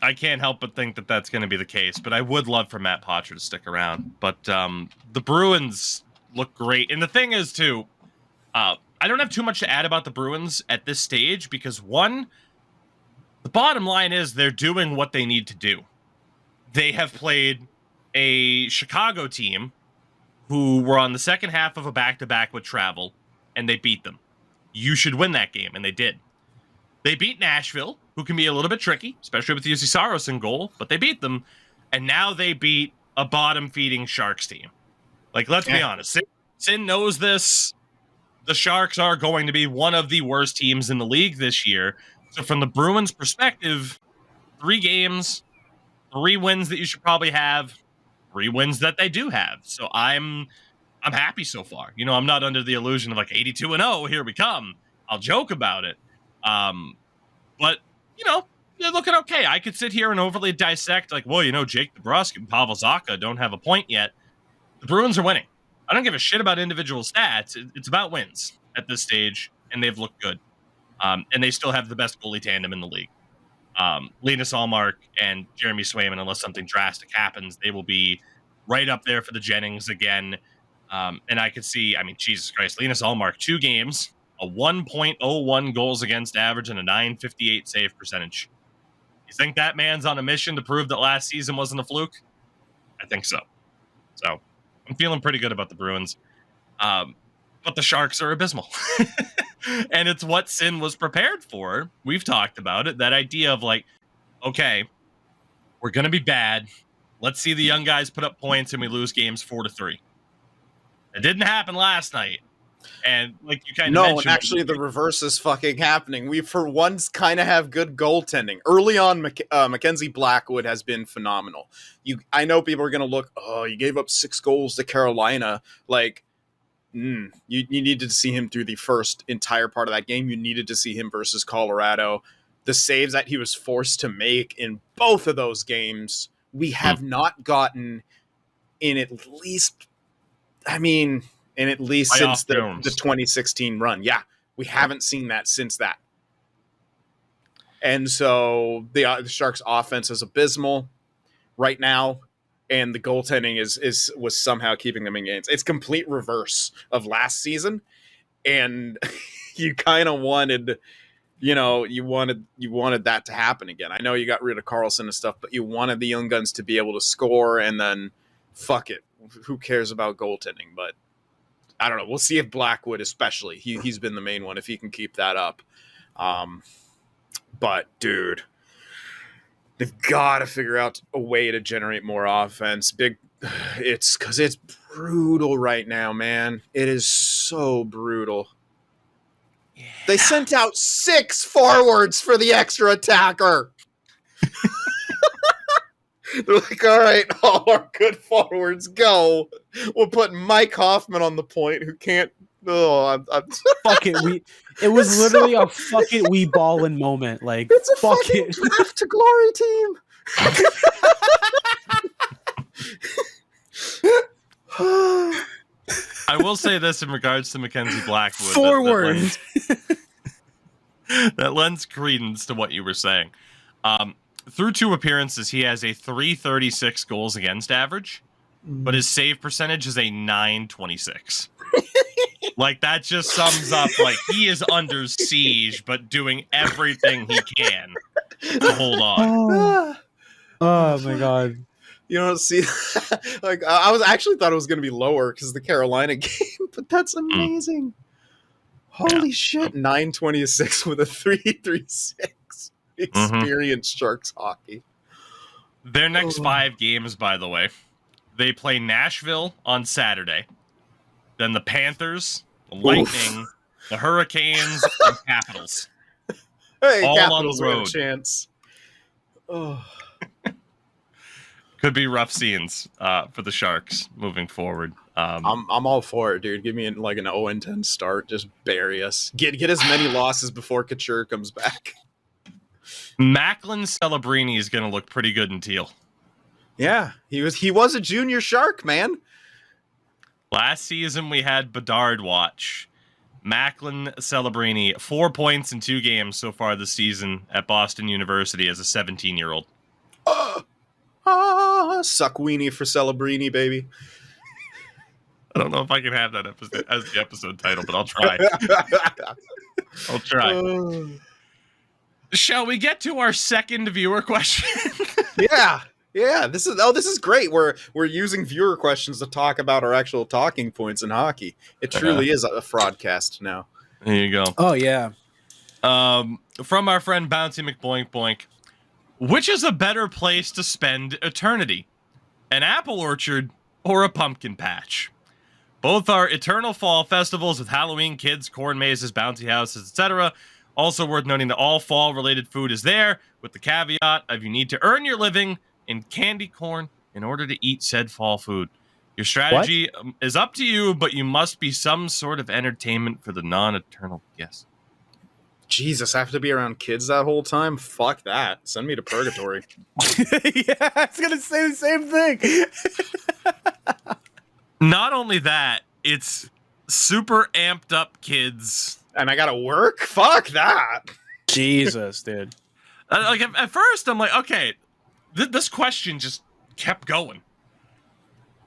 I can't help but think that that's going to be the case, but I would love for Matt Patra to stick around. But the Bruins look great. And the thing is, too, I don't have too much to add about the Bruins at this stage because, one, the bottom line is they're doing what they need to do. They have played a Chicago team who were on the second half of a back-to-back with travel, and they beat them. You should win that game, and they did. They beat Nashville, who can be a little bit tricky, especially with Jussi Saros in goal, but they beat them. And now they beat a bottom-feeding Sharks team. Like, let's be honest. Sin knows this. the Sharks are going to be one of the worst teams in the league this year. So from the Bruins' perspective, 3 games, 3 wins that you should probably have, 3 wins that they do have. So I'm happy so far. You know, I'm not under the illusion of like 82-0. Here we come. I'll joke about it. But you know, they're looking okay. I could sit here and overly dissect like, well, you know, Jake DeBrusk and Pavel Zacha don't have a point yet. The Bruins are winning. I don't give a shit about individual stats. It's about wins at this stage, and they've looked good. And they still have the best goalie tandem in the league. Linus Ullmark and Jeremy Swayman, unless something drastic happens, they will be right up there for the Jennings again. And I could see, I mean, Jesus Christ, Linus Ullmark, 2 games, a 1.01 goals against average and a 958 save percentage. You think that man's on a mission to prove that last season wasn't a fluke? I think so. So I'm feeling pretty good about the Bruins. But the Sharks are abysmal. And it's what Sin was prepared for. We've talked about it. That idea of like, okay, we're going to be bad. Let's see the young guys put up points and we lose games 4-3. It didn't happen last night. And like you kind of mentioned, and actually the reverse is fucking happening. We for once kind of have good goaltending. Early on, Mackenzie Blackwood has been phenomenal. I know people are going to look, oh, you gave up 6 goals to Carolina. Like, you needed to see him through the first entire part of that game. You needed to see him versus Colorado. The saves that he was forced to make in both of those games, we have not gotten in at least, since the 2016 run. Yeah, we haven't seen that since that. And so the Sharks' offense is abysmal right now, and the goaltending was somehow keeping them in games. It's complete reverse of last season, and you kind of wanted, you wanted that to happen again. I know you got rid of Carlson and stuff, but you wanted the young guns to be able to score, and then fuck it, who cares about goaltending? But I don't know. We'll see if Blackwood, especially, he's been the main one, if he can keep that up. But dude, they've got to figure out a way to generate more offense. It's because it's brutal right now, man. It is so brutal. Yeah. They sent out 6 forwards for the extra attacker. They're like, all right, all our good forwards go. We'll put Mike Hoffman on the point, who can't. Oh, I'm fuck it. It was literally a fucking wee ballin' moment. Like, it's a fuck fucking it. Path to Glory team. I will say this in regards to Mackenzie Blackwood. Forward. That lends credence to what you were saying. Through 2 appearances, he has a 336 goals against average, but his save percentage is a 926. Like, that just sums up, like, he is under siege, but doing everything he can to hold on. Oh my god. You don't see, like, I was actually thought it was going to be lower because of the Carolina game, but that's amazing. Holy shit. 926 with a 336. Experienced Sharks hockey. Their next 5 games, by the way, they play Nashville on Saturday, then the Panthers, the Lightning, the Hurricanes, and Capitals. Hey, all Capitals on the have road. a chance. Oh. Could be rough scenes for the Sharks moving forward. I'm all for it, dude. Give me like an 0-10 start. Just bury us. Get as many losses before Couture comes back. Macklin Celebrini is going to look pretty good in teal. Yeah, he was a junior Shark, man. Last season we had Bedard watch. Macklin Celebrini, 4 points in 2 games so far this season at Boston University as a 17-year-old. Suck weenie for Celebrini, baby. I don't know if I can have that episode as the episode title, but I'll try. I'll try. Shall we get to our second viewer question? Yeah. This is great. We're using viewer questions to talk about our actual talking points in hockey. It truly is a fraudcast now. There you go. Oh yeah. From our friend Bouncy McBoink Boink, which is a better place to spend eternity, an apple orchard or a pumpkin patch? Both are eternal fall festivals with Halloween kids, corn mazes, bouncy houses, etc. Also worth noting that all fall-related food is there, with the caveat of you need to earn your living in candy corn in order to eat said fall food. Your strategy is up to you, but you must be some sort of entertainment for the non-eternal guests. Jesus, I have to be around kids that whole time? Fuck that. Send me to purgatory. Yeah, I was gonna say the same thing. Not only that, it's super amped up kids. And I gotta work? Fuck that. Jesus, dude. Like at first, I'm like, okay, this question just kept going.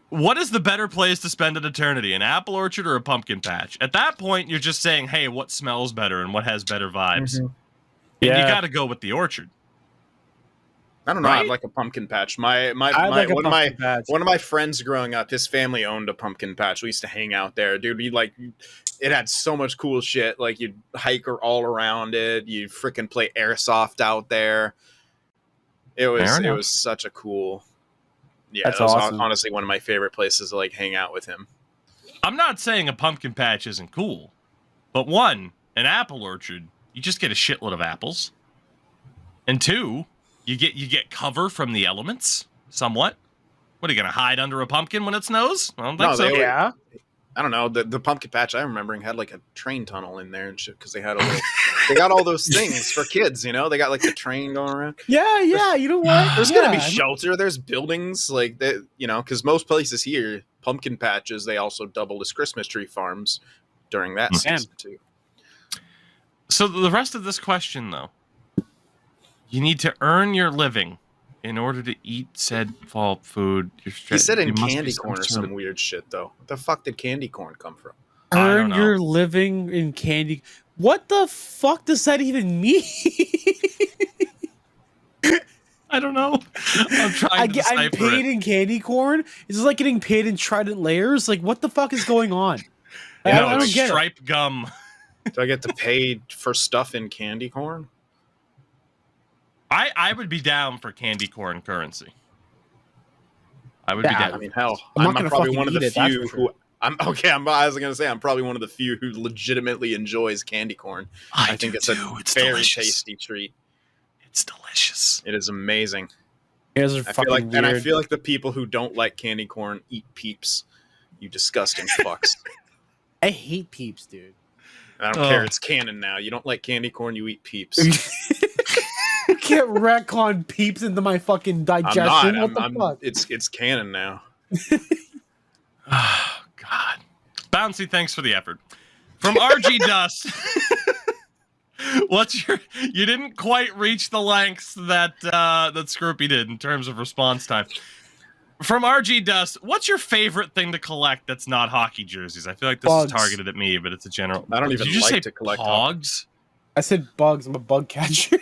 What is the better place to spend an eternity, an apple orchard or a pumpkin patch? At that point, you're just saying, hey, what smells better and what has better vibes? Mm-hmm. And Yeah. you got to go with the orchard. I don't know. Right? I'd like a pumpkin patch. I'd like a one pumpkin of my friends growing up, his family owned a pumpkin patch. We used to hang out there, dude. It had so much cool shit. Like you'd hike all around it. You freaking play airsoft out there. It was such a cool. Yeah, That's that was awesome. honestly one of my favorite places to like hang out with him. I'm not saying a pumpkin patch isn't cool, but one, an apple orchard, you just get a shitload of apples, and two, you get cover from the elements somewhat. What are you gonna hide under a pumpkin when it snows? I don't think so. Yeah. I don't know. The pumpkin patch I remembering had like a train tunnel in there and shit because they had they got all those things for kids. You know, they got like the train going around. Yeah. You know what? There's gonna be shelter. There's buildings like that. You know, because most places here, pumpkin patches, they also double as Christmas tree farms during that season too. So the rest of this question, though, you need to earn your living in order to eat said fall food. He said in candy corn or some weird shit though. What the fuck did candy corn come from? Earn your living in candy. What the fuck does that even mean? I don't know. I'm trying to decipher I'm paid in candy corn. Is this like getting paid in Trident layers? Like, what the fuck is going on? I don't get it. Stripe gum. Do I get to pay for stuff in candy corn? I would be down for candy corn currency. I would be down. I mean, hell, I'm I'm probably one of the few who. I was gonna say I'm probably one of the few who legitimately enjoys candy corn. I think it's a very tasty treat. It's delicious. It is amazing. It is fucking weird. And I feel like the people who don't like candy corn eat Peeps. You disgusting fucks. I hate Peeps, dude. I don't care. It's canon now. You don't like candy corn, you eat Peeps. You can't retcon Peeps into my fucking digestion. I'm not. What the fuck? It's canon now. Oh, God. Bouncy, thanks for the effort. From RG Dust. You didn't quite reach the lengths that Scroopy did in terms of response time. From RG Dust, what's your favorite thing to collect that's not hockey jerseys? I feel like this is targeted at me, but it's a general. I don't even like to collect Pogs. I said bugs. I'm a bug catcher.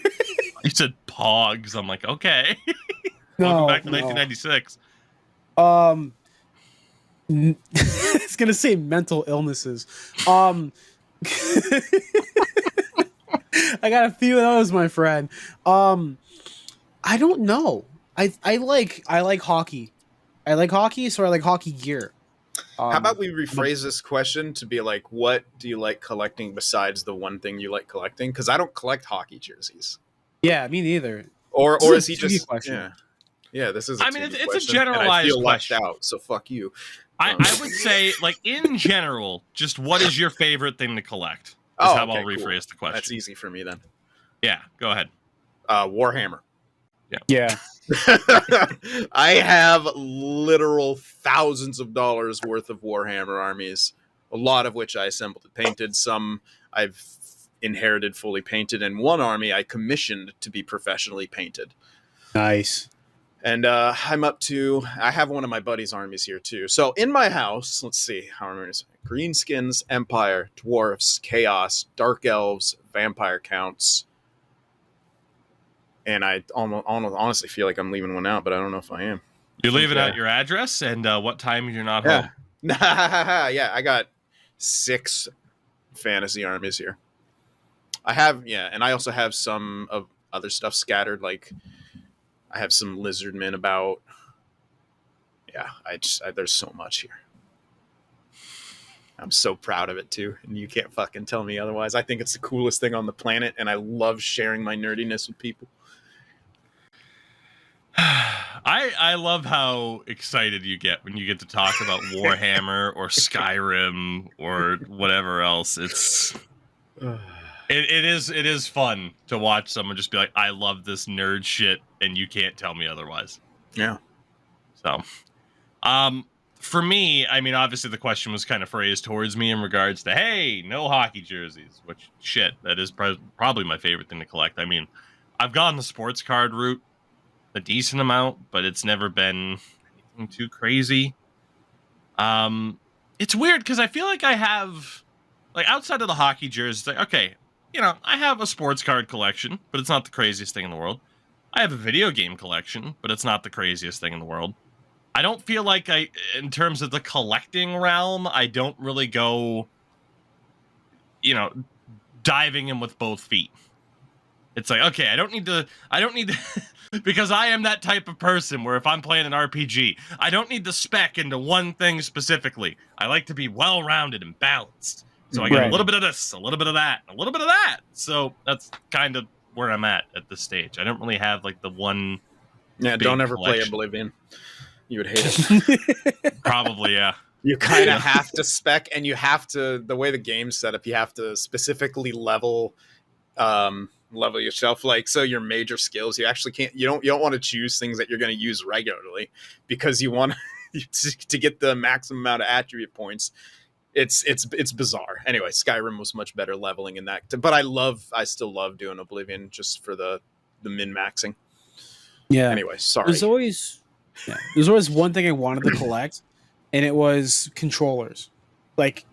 You said Pogs. I'm like, okay. No, Welcome back to 1996. It's gonna say mental illnesses. I got a few of those, my friend. I don't know. I like hockey. I like hockey, so I like hockey gear. How about we rephrase this question to be like, what do you like collecting besides the one thing you like collecting? Because I don't collect hockey jerseys. Yeah, me neither. Or is he just question. Yeah, this is. It's a generalized I feel question. left out, so fuck you. I would say, like in general, just what is your favorite thing to collect? Is how I'll rephrase the question. That's easy for me then. Yeah, go ahead. Warhammer. Yeah. I have literal thousands of dollars worth of Warhammer armies, a lot of which I assembled and painted. Some I've inherited fully painted, and one army I commissioned to be professionally painted. Nice. And I have one of my buddy's armies here too. So in my house, let's see how many: Greenskins, Empire, Dwarfs, Chaos, Dark Elves, Vampire Counts. And I honestly feel like I'm leaving one out, but I don't know if I am. You're leaving out your address and what time you're not home. Yeah, I got 6 fantasy armies here. And I also have some of other stuff scattered. Like I have some lizardmen about. Yeah, there's so much here. I'm so proud of it too, and you can't fucking tell me otherwise. I think it's the coolest thing on the planet, and I love sharing my nerdiness with people. I love how excited you get when you get to talk about Warhammer or Skyrim or whatever else. It is fun to watch someone just be like, I love this nerd shit, and you can't tell me otherwise. Yeah. So, for me, I mean, obviously the question was kind of phrased towards me in regards to, hey, no hockey jerseys, which, shit, that is probably my favorite thing to collect. I mean, I've gone the sports card route a decent amount, but it's never been anything too crazy. It's weird because I feel like I have, like, outside of the hockey jerseys, like, okay, you know, I have a sports card collection, but it's not the craziest thing in the world. I have a video game collection, but it's not the craziest thing in the world. I don't feel like in terms of the collecting realm, I don't really go, you know, diving in with both feet. It's like, okay, I don't need to, because I am that type of person where if I'm playing an RPG, I don't need to spec into one thing specifically. I like to be well-rounded and balanced. So I get a little bit of this, a little bit of that, a little bit of that. So that's kind of where I'm at this stage. I don't really have like the one. Yeah, don't ever play Oblivion. You would hate it. Probably, yeah. You kind of have to spec, and you have to, the way the game's set up, you have to specifically level yourself. Like, so your major skills, you actually can't, you don't want to choose things that you're going to use regularly because you want to get the maximum amount of attribute points. It's bizarre. Anyway, Skyrim was much better leveling in that, but I still love doing Oblivion just for the min-maxing. Yeah. Anyway, sorry. There's always one thing I wanted to collect, and it was controllers. Like,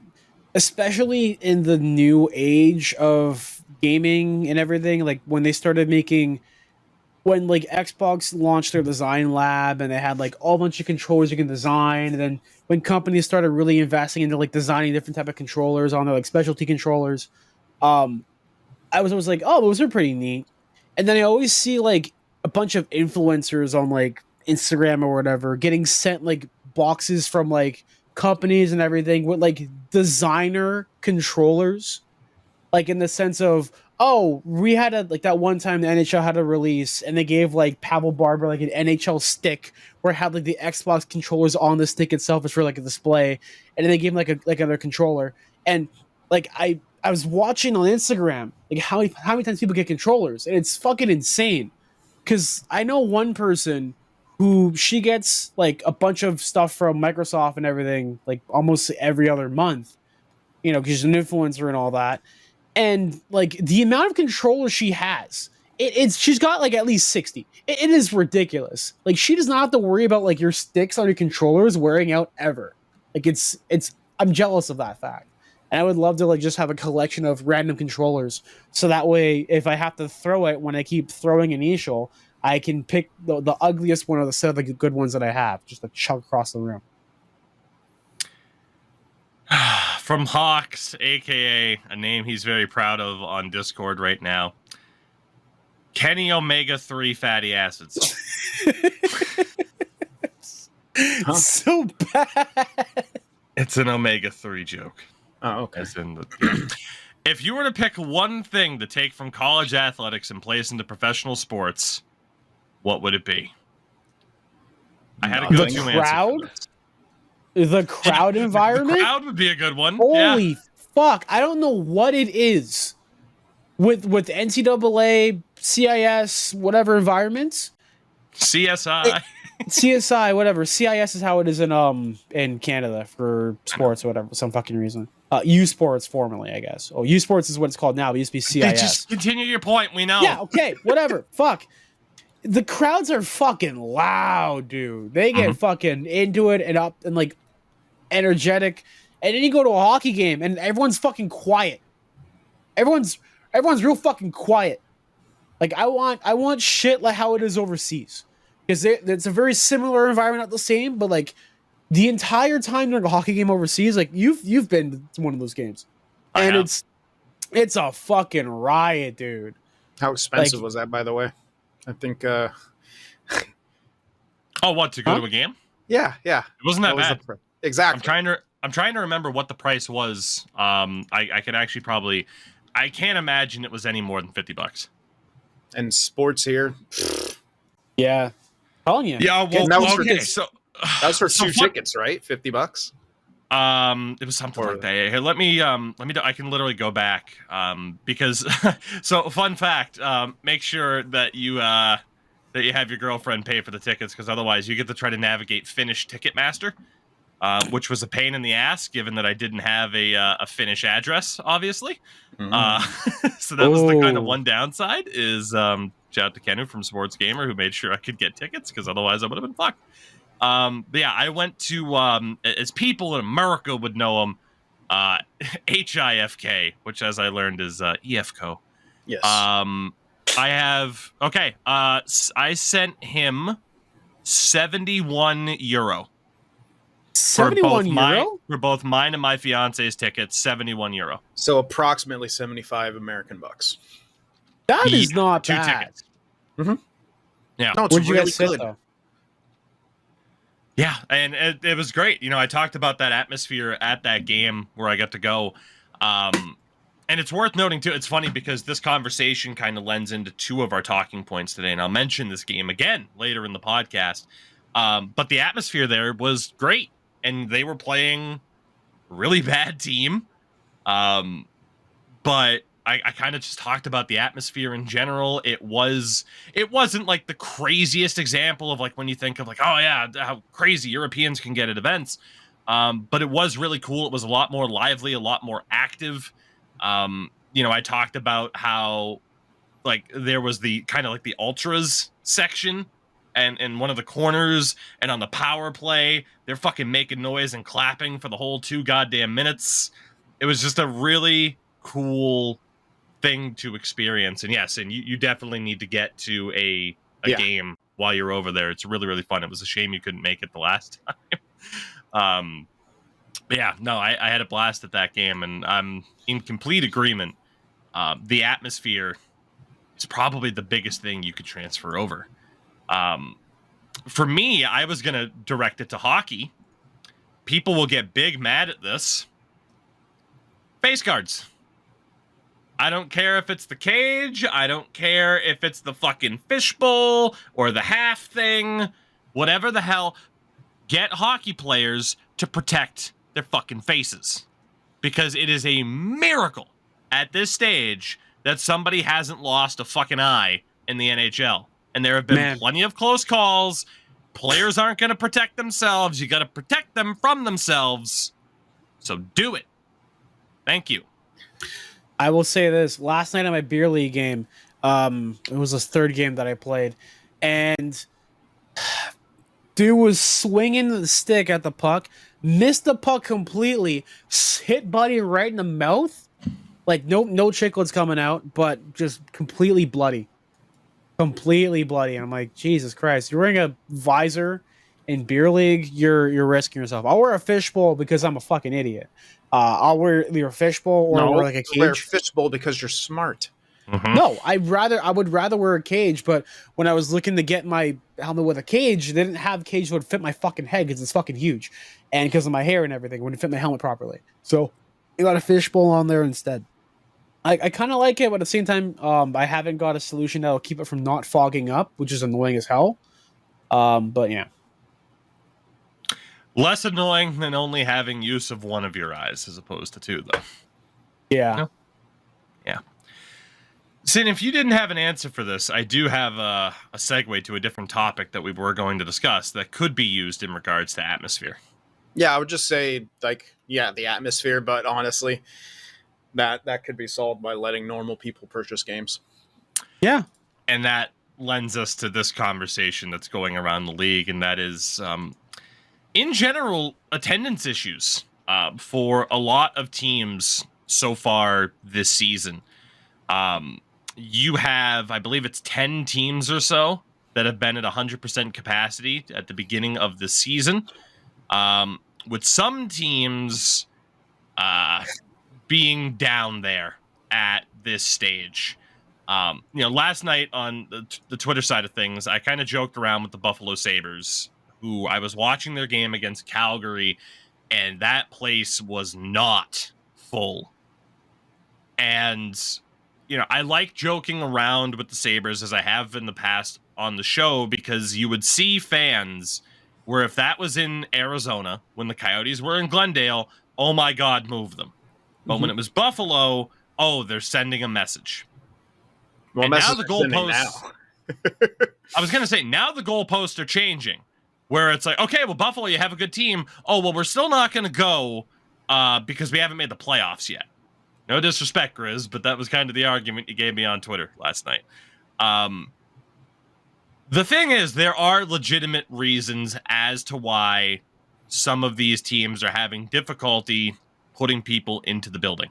especially in the new age of gaming and everything, like when they started making, when like Xbox launched their design lab and they had like all bunch of controllers you can design, and then when companies started really investing into like designing different type of controllers on their like specialty controllers, I was always like, oh, those are pretty neat. And then I always see like a bunch of influencers on like Instagram or whatever getting sent like boxes from like companies and everything with like designer controllers, like in the sense of, oh, we had a, like that one time the NHL had a release and they gave like Pavel Barber like an NHL stick where it had like the Xbox controllers on the stick itself. It's for like a display, and then they gave him like another controller. And like I was watching on Instagram like how many times people get controllers, and it's fucking insane. Because I know one person who she gets like a bunch of stuff from Microsoft and everything like almost every other month, you know, because she's an influencer and all that. And like the amount of controllers she has, she's got like at least 60. It is ridiculous. Like she does not have to worry about like your sticks on your controllers wearing out ever. Like I'm jealous of that fact. And I would love to like just have a collection of random controllers, so that way if I have to throw it when I keep throwing initial, I can pick the ugliest one of the set of the good ones that I have, just to chug across the room. From Hawks, aka a name he's very proud of on Discord right now, Kenny Omega-3 fatty acids. So bad. It's an Omega-3 joke. Oh, okay. As in if you were to pick one thing to take from college athletics and place into professional sports, what would it be? I had a go-to answer. Crowd? The crowd environment? The crowd would be a good one. Holy fuck. I don't know what it is with NCAA, CIS, whatever environments. CSI. CSI, whatever. CIS is how it is in Canada for sports or whatever, for some fucking reason. U Sports formerly, I guess. Oh, U Sports is what it's called now. It used to be CIS. Just continue your point. We know. Yeah, okay, whatever. Fuck. The crowds are fucking loud, dude. They get fucking into it and up and like energetic. And then you go to a hockey game and everyone's fucking quiet. Everyone's real fucking quiet. Like I want shit like how it is overseas. Because it's a very similar environment, not the same, but like the entire time during a hockey game overseas, like you've been to one of those games, and it's a fucking riot, dude. How expensive was that, by the way? I think. Oh, what, to go to a game? Yeah. It wasn't that bad. Exactly. I'm trying to remember what the price was. I can actually probably, I can't imagine it was any more than $50. And sports here. Yeah. Telling you. Yeah, well, that was for okay, tickets. That was for so two tickets, right? $50. It was something like that. Here, let me I can literally go back because so fun fact, make sure that you have your girlfriend pay for the tickets, because otherwise you get to try to navigate Finnish Ticketmaster, which was a pain in the ass given that I didn't have a Finnish address, obviously. So that was the kind of one downside. Is shout out to Kenu from Sports Gamer, who made sure I could get tickets, because otherwise I would have been fucked. But yeah, I went to, as people in America would know him, HIFK, which, as I learned, is EFCO. Yes. I sent him €71 €71 for both mine and my fiance's tickets. €71. So approximately 75 American bucks. That is Yeah, not two bad. tickets. Mhm. Yeah. No, it's Where'd you really guys sit, good. though? Yeah, and it was great. You know, I talked about that atmosphere at that game where I got to go. And it's worth noting, too, it's funny because this conversation kind of lends into two of our talking points today, and I'll mention this game again later in the podcast. But the atmosphere there was great, and they were playing a really bad team. But I kind of just talked about the atmosphere in general. It wasn't like the craziest example of like when you think of like, oh yeah, how crazy Europeans can get at events. But it was really cool. It was a lot more lively, a lot more active. I talked about how like there was the kind of like the ultras section and in one of the corners, and on the power play, they're fucking making noise and clapping for the whole 2 goddamn minutes. It was just a really cool thing to experience. And yes, and you definitely need to get to a game while you're over there. It's really, really fun. It was a shame you couldn't make it the last time. But yeah, no, I had a blast at that game, and I'm in complete agreement. The atmosphere is probably the biggest thing you could transfer over. For me, I was going to direct it to hockey. People will get big mad at this. Face guards. I don't care if it's the cage. I don't care if it's the fucking fishbowl or the half thing. Whatever the hell. Get hockey players to protect their fucking faces. Because it is a miracle at this stage that somebody hasn't lost a fucking eye in the NHL. And there have been plenty of close calls. Players aren't going to protect themselves. You got to protect them from themselves. So do it. Thank you. I will say this. Last night at my beer league game, it was the third game that I played, and dude was swinging the stick at the puck, missed the puck completely, hit Buddy right in the mouth. Like, no chiclets coming out, but just completely bloody. Completely bloody. And I'm like, Jesus Christ, you're wearing a visor in beer league, you're risking yourself. I'll wear a fishbowl because I'm a fucking idiot. I'll wear either a fishbowl or wear like a cage. Wear a fishbowl because you're smart. Mm-hmm. No, I would rather wear a cage, but when I was looking to get my helmet with a cage, they didn't have a cage that would fit my fucking head because it's fucking huge. And because of my hair and everything, it wouldn't fit my helmet properly. So I got a fishbowl on there instead. I kind of like it, but at the same time, I haven't got a solution that will keep it from not fogging up, which is annoying as hell. But yeah. Less annoying than only having use of one of your eyes as opposed to two, though. Yeah. No? Yeah. Sin, if you didn't have an answer for this, I do have a segue to a different topic that we were going to discuss that could be used in regards to atmosphere. Yeah, I would just say, like, yeah, the atmosphere, but honestly, that could be solved by letting normal people purchase games. Yeah. And that lends us to this conversation that's going around the league, and that is, in general, attendance issues for a lot of teams so far this season. You have, I believe it's 10 teams or so that have been at 100% capacity at the beginning of the season, with some teams being down there at this stage. Last night on the Twitter side of things, I kind of joked around with the Buffalo Sabres, who I was watching their game against Calgary, and that place was not full. And, you know, I like joking around with the Sabres, as I have in the past on the show, because you would see fans where if that was in Arizona, when the Coyotes were in Glendale, oh my God, move them. But when it was Buffalo, oh, they're sending a message. Well, And now the goalposts. now. I was going to say, now the goalposts are changing, where it's like, okay, well, Buffalo, you have a good team. Oh, well, we're still not going to go because we haven't made the playoffs yet. No disrespect, Grizz, but that was kind of the argument you gave me on Twitter last night. The thing is, there are legitimate reasons as to why some of these teams are having difficulty putting people into the building.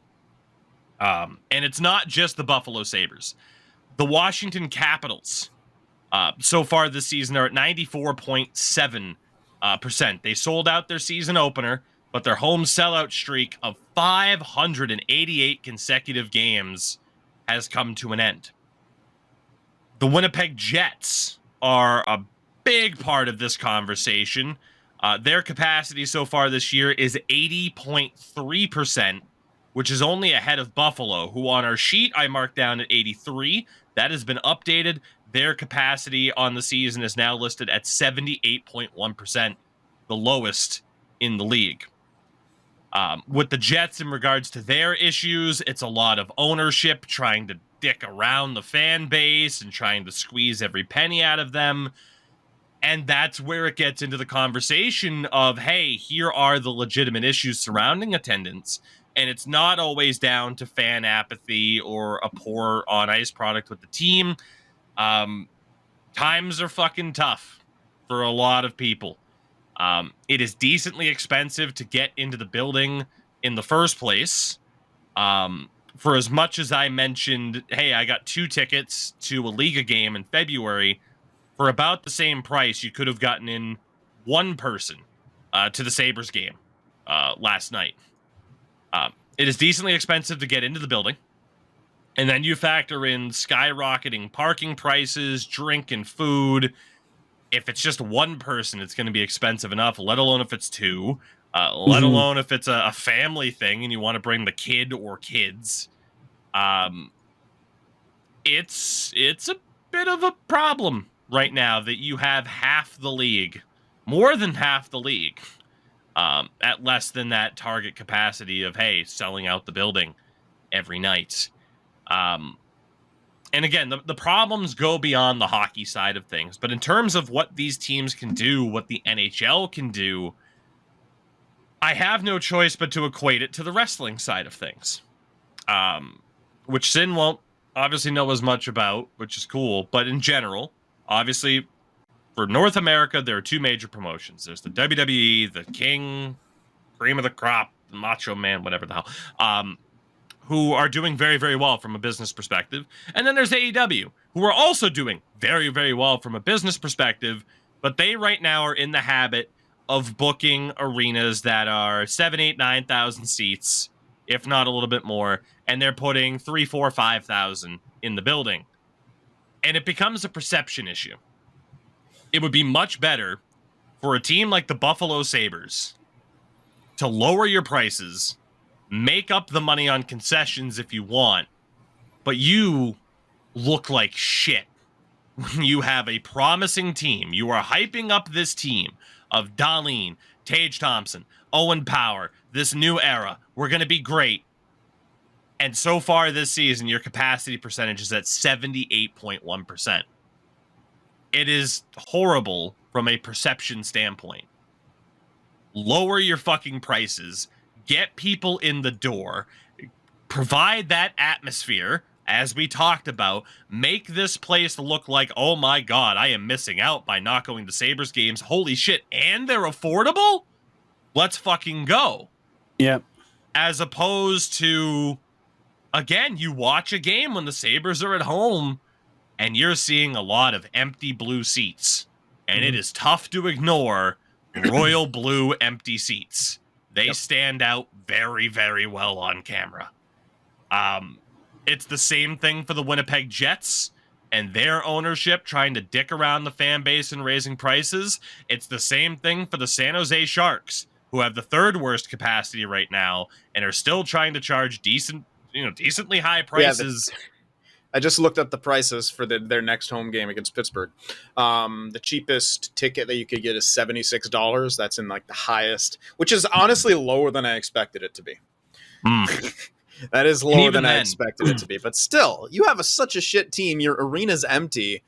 And it's not just the Buffalo Sabres. The Washington Capitals, so far this season, are at 94.7%. They sold out their season opener, but their home sellout streak of 588 consecutive games has come to an end. The Winnipeg Jets are a big part of this conversation. Their capacity so far this year is 80.3%, which is only ahead of Buffalo, who on our sheet I marked down at 83. That has been updated. Their capacity on the season is now listed at 78.1%, the lowest in the league. With the Jets, in regards to their issues, it's a lot of ownership trying to dick around the fan base and trying to squeeze every penny out of them. And that's where it gets into the conversation of, hey, here are the legitimate issues surrounding attendance. And it's not always down to fan apathy or a poor on-ice product with the team. Times are fucking tough for a lot of people. It is decently expensive to get into the building in the first place. For as much as I mentioned, hey, I got 2 tickets to a Liga game in February for about the same price. You could have gotten in one person to the Sabres game last night. It is decently expensive to get into the building. And then you factor in skyrocketing parking prices, drink and food. If it's just one person, it's going to be expensive enough, let alone if it's 2. Let alone if it's a family thing and you want to bring the kid or kids. It's a bit of a problem right now that you have half the league, more than half the league, at less than that target capacity of, hey, selling out the building every night. And again, the problems go beyond the hockey side of things. But in terms of what these teams can do, what the NHL can do, I have no choice but to equate it to the wrestling side of things, which Sin won't obviously know as much about, which is cool. But in general, obviously, for North America, there are 2 major promotions. There's the WWE, the King, Cream of the Crop, Macho Man, whatever the hell, who are doing very, very well from a business perspective. And then there's AEW, who are also doing very, very well from a business perspective, but they right now are in the habit of booking arenas that are 7, 8, 9,000 seats, if not a little bit more, and they're putting 3, 4, 5,000 in the building. And it becomes a perception issue. It would be much better for a team like the Buffalo Sabres to lower your prices, make up the money on concessions if you want, but you look like shit when you have a promising team. You are hyping up this team of Darlene, Tage Thompson, Owen Power, this new era. We're going to be great. And so far this season, your capacity percentage is at 78.1%. It is horrible from a perception standpoint. Lower your fucking prices, get people in the door, provide that atmosphere, as we talked about, make this place look like, oh my God, I am missing out by not going to Sabres games. Holy shit, and they're affordable? Let's fucking go. Yep. As opposed to, again, you watch a game when the Sabres are at home, and you're seeing a lot of empty blue seats. And it is tough to ignore royal blue empty seats. They stand out very, very well on camera. It's the same thing for the Winnipeg Jets and their ownership trying to dick around the fan base and raising prices. It's the same thing for the San Jose Sharks, who have the third worst capacity right now and are still trying to charge decently high prices. I just looked up the prices for their next home game against Pittsburgh. The cheapest ticket that you could get is $76. That's in like the highest, which is honestly lower than I expected it to be. That is lower than I expected it to be. But still, you have such a shit team. Your arena's empty.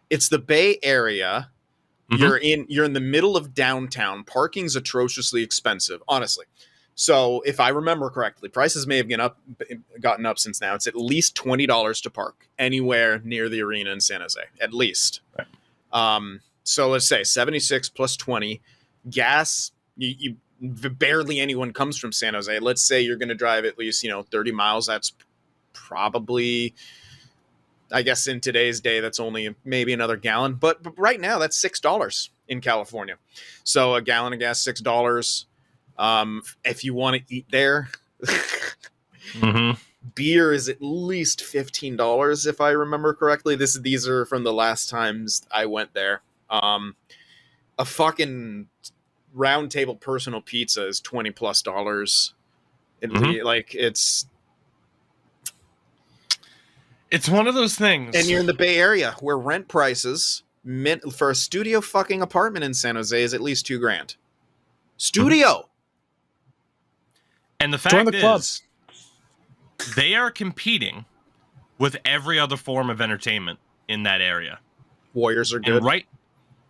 It's the Bay Area. Mm-hmm. You're in the middle of downtown. Parking's atrociously expensive, honestly. So if I remember correctly, prices may have gotten up since now. It's at least $20 to park anywhere near the arena in San Jose, at least. Right. So let's say 76 plus 20. Gas, you barely anyone comes from San Jose. Let's say you're going to drive at least 30 miles. That's probably, I guess in today's day, that's only maybe another gallon. But right now, that's $6 in California. So a gallon of gas, $6. If you want to eat there, mm-hmm. Beer is at least $15 if I remember correctly. These are from the last times I went there. A fucking round table personal pizza is $20+. Mm-hmm. Like it's one of those things. And you're in the Bay Area where rent prices for a studio fucking apartment in San Jose is at least $2,000. Studio. Mm-hmm. And the fact is, they are competing with every other form of entertainment in that area. Warriors are good.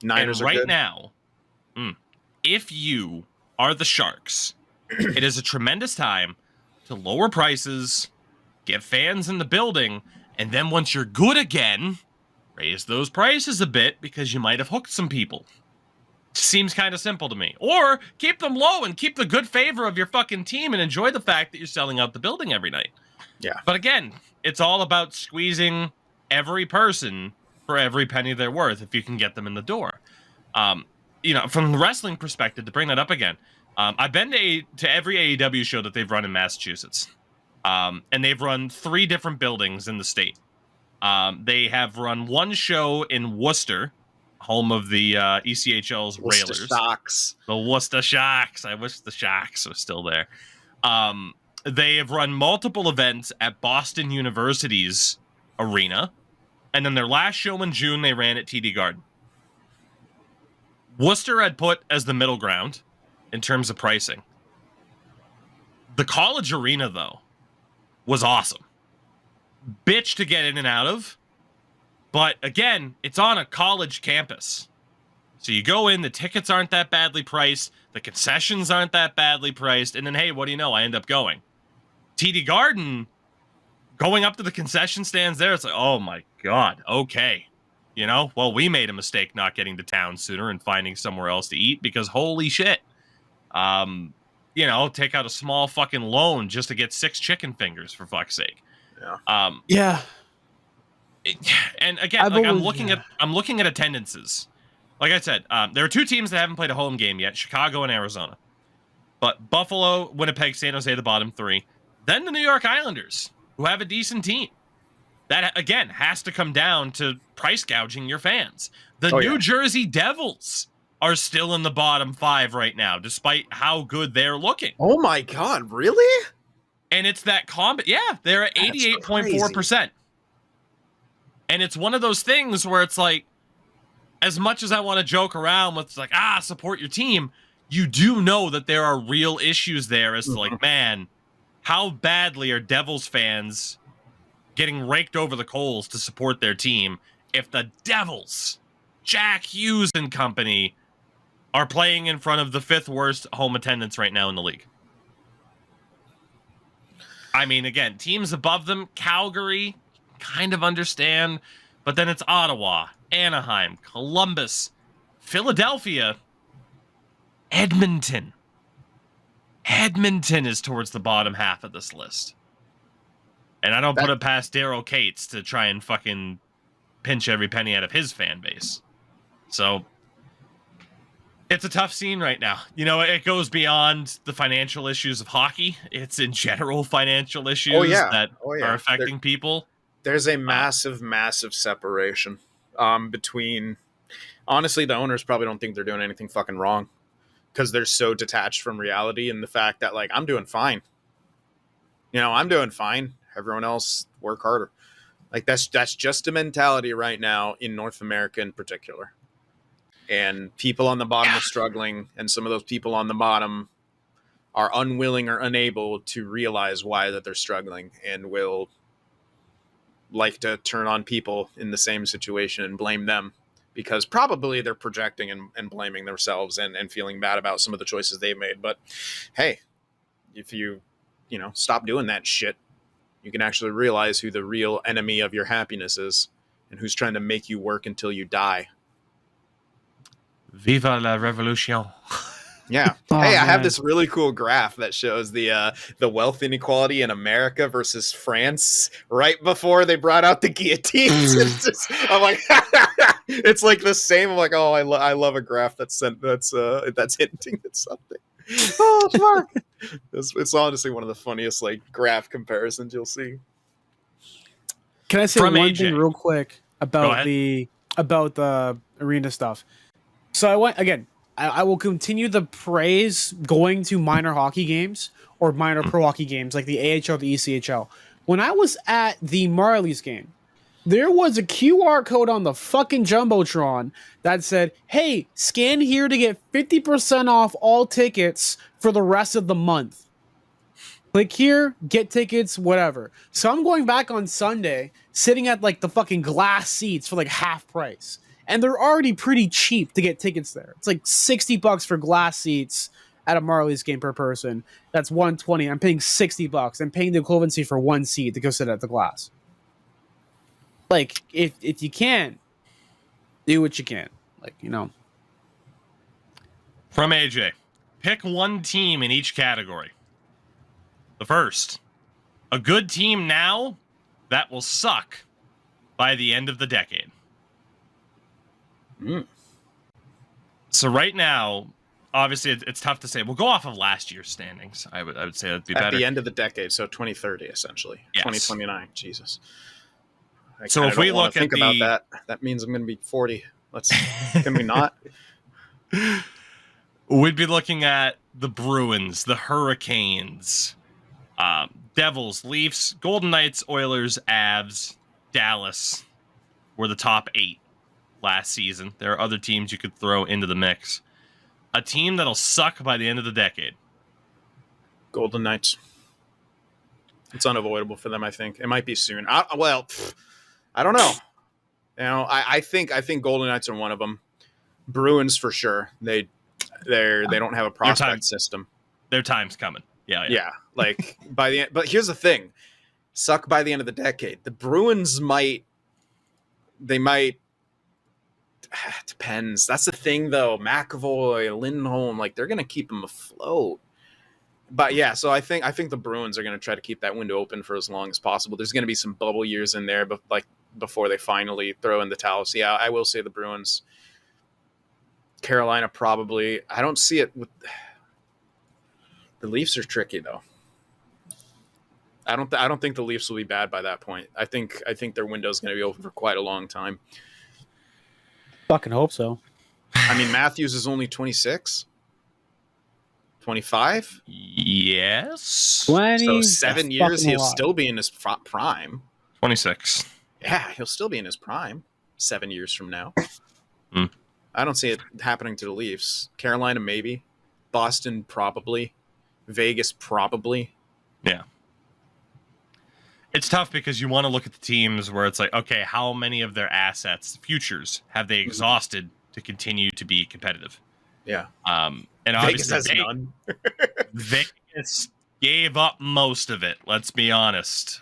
Niners are good. Now, if you are the Sharks, it is a tremendous time to lower prices, get fans in the building, and then once you're good again, raise those prices a bit because you might have hooked some people. Seems kind of simple to me. Or keep them low and keep the good favor of your fucking team and enjoy the fact that you're selling out the building every night. Yeah. But again, it's all about squeezing every person for every penny they're worth if you can get them in the door. From the wrestling perspective, to bring that up again, I've been to every AEW show that they've run in Massachusetts. And they've run 3 different buildings in the state. They have run one show in Worcester, home of the ECHL's Railers. The Worcester Sharks. I wish the Sharks were still there. They have run multiple events at Boston University's arena. And then their last show in June, they ran at TD Garden. Worcester had put as the middle ground in terms of pricing. The college arena, though, was awesome. Bitch to get in and out of. But again, it's on a college campus. So you go in, the tickets aren't that badly priced, the concessions aren't that badly priced, and then, hey, what do you know? I end up going. TD Garden, going up to the concession stands there, it's like, oh my God, okay. Well, we made a mistake not getting to town sooner and finding somewhere else to eat because holy shit. Take out a small fucking loan just to get 6 chicken fingers, for fuck's sake. Yeah. Yeah. And again, I'm looking at attendances. Like I said, there are 2 teams that haven't played a home game yet: Chicago and Arizona. But Buffalo, Winnipeg, San Jose, the bottom 3. Then the New York Islanders, who have a decent team. That again has to come down to price gouging your fans. The New Jersey Devils are still in the bottom 5 right now, despite how good they're looking. Oh my God, really? And it's that combat. Yeah, they're at 88.4%. And it's one of those things where it's like, as much as I want to joke around with like, support your team, you do know that there are real issues there as to like, man, how badly are Devils fans getting raked over the coals to support their team if the Devils, Jack Hughes and company, are playing in front of the 5th worst home attendance right now in the league. I mean, again, teams above them, Calgary, kind of understand, but then it's Ottawa, Anaheim, Columbus, Philadelphia, Edmonton. Edmonton is towards the bottom half of this list. And I don't put it past Daryl Cates to try and fucking pinch every penny out of his fan base. So it's a tough scene right now. It goes beyond the financial issues of hockey. It's in general financial issues that are affecting people. There's a massive, massive separation between... Honestly, the owners probably don't think they're doing anything fucking wrong. because they're so detached from reality and the fact that like I'm doing fine. I'm doing fine. Everyone else work harder. Like that's just a mentality right now in North America in particular. And people on the bottom are struggling, and some of those people on the bottom are unwilling or unable to realize why that they're struggling, and will like to turn on people in the same situation and blame them, because probably they're projecting and blaming themselves and feeling bad about some of the choices they've made. But hey, if you stop doing that shit, you can actually realize who the real enemy of your happiness is and who's trying to make you work until you die. Viva la revolution. Yeah. Oh, hey, I have man. this really cool graph that shows the wealth inequality in America versus France right before they brought out the guillotines. I'm like, it's like the same. I'm like, oh, I love a graph that's hinting at something. Oh fuck! It's honestly one of the funniest like graph comparisons you'll see. Can I say From one AJ. thing real quick Go about ahead. the arena stuff? So I went again. I will continue the praise going to minor hockey games or minor pro hockey games like the AHL, the ECHL. When I was at the Marlies game, there was a QR code on the fucking Jumbotron that said, hey, scan here to get 50% off all tickets for the rest of the month. Click here, get tickets, whatever. So I'm going back on Sunday, sitting at like the fucking glass seats for like half price. And they're already pretty cheap to get tickets there. It's like $60 for glass seats at a Marlies game per person. That's $120. I'm paying $60. I'm paying the equivalency for one seat to go sit at the glass. Like, if you can, do what you can. Like, From AJ. Pick one team in each category. The first. A good team now that will suck by the end of the decade. So right now, obviously, it's tough to say. We'll go off of last year's standings. I would say that'd be At better. the end of the decade, so 2030 essentially. Yes. 2029. Jesus. So if we look at about that means I'm going to be 40. Can we not? We'd be looking at the Bruins, the Hurricanes, Devils, Leafs, Golden Knights, Oilers, Avs, Dallas were the top 8 last season. There are other teams you could throw into the mix. A team that'll suck by the end of the decade. Golden Knights. It's unavoidable for them, I think. It might be soon. I don't know. I think Golden Knights are one of them. Bruins for sure. They don't have a prospect system. Their time's coming. Yeah. Like by the end, but here's the thing: suck by the end of the decade. The Bruins might. Depends. That's the thing, though. McAvoy, Lindholm, like they're gonna keep them afloat. But yeah, so I think the Bruins are gonna try to keep that window open for as long as possible. There's gonna be some bubble years in there, but like before they finally throw in the towel. So yeah, I will say the Bruins. Carolina probably. I don't see it with the Leafs are tricky though. I don't think the Leafs will be bad by that point. I think their window is going to be open for quite a long time. fucking hope so. I mean, Matthews is only 26, 25. Yes. 20. So 7 years, fucking he'll lot. still be in his prime. 26. Yeah, he'll still be in his prime 7 years from now. Hmm. I don't see it happening to the Leafs. Carolina, maybe. Boston, probably. Vegas, probably. Yeah. It's tough because you want to look at the teams where it's like, okay, how many of their assets, futures, have they exhausted to continue to be competitive? Yeah. And Vegas obviously, has none. Vegas gave up most of it. Let's be honest.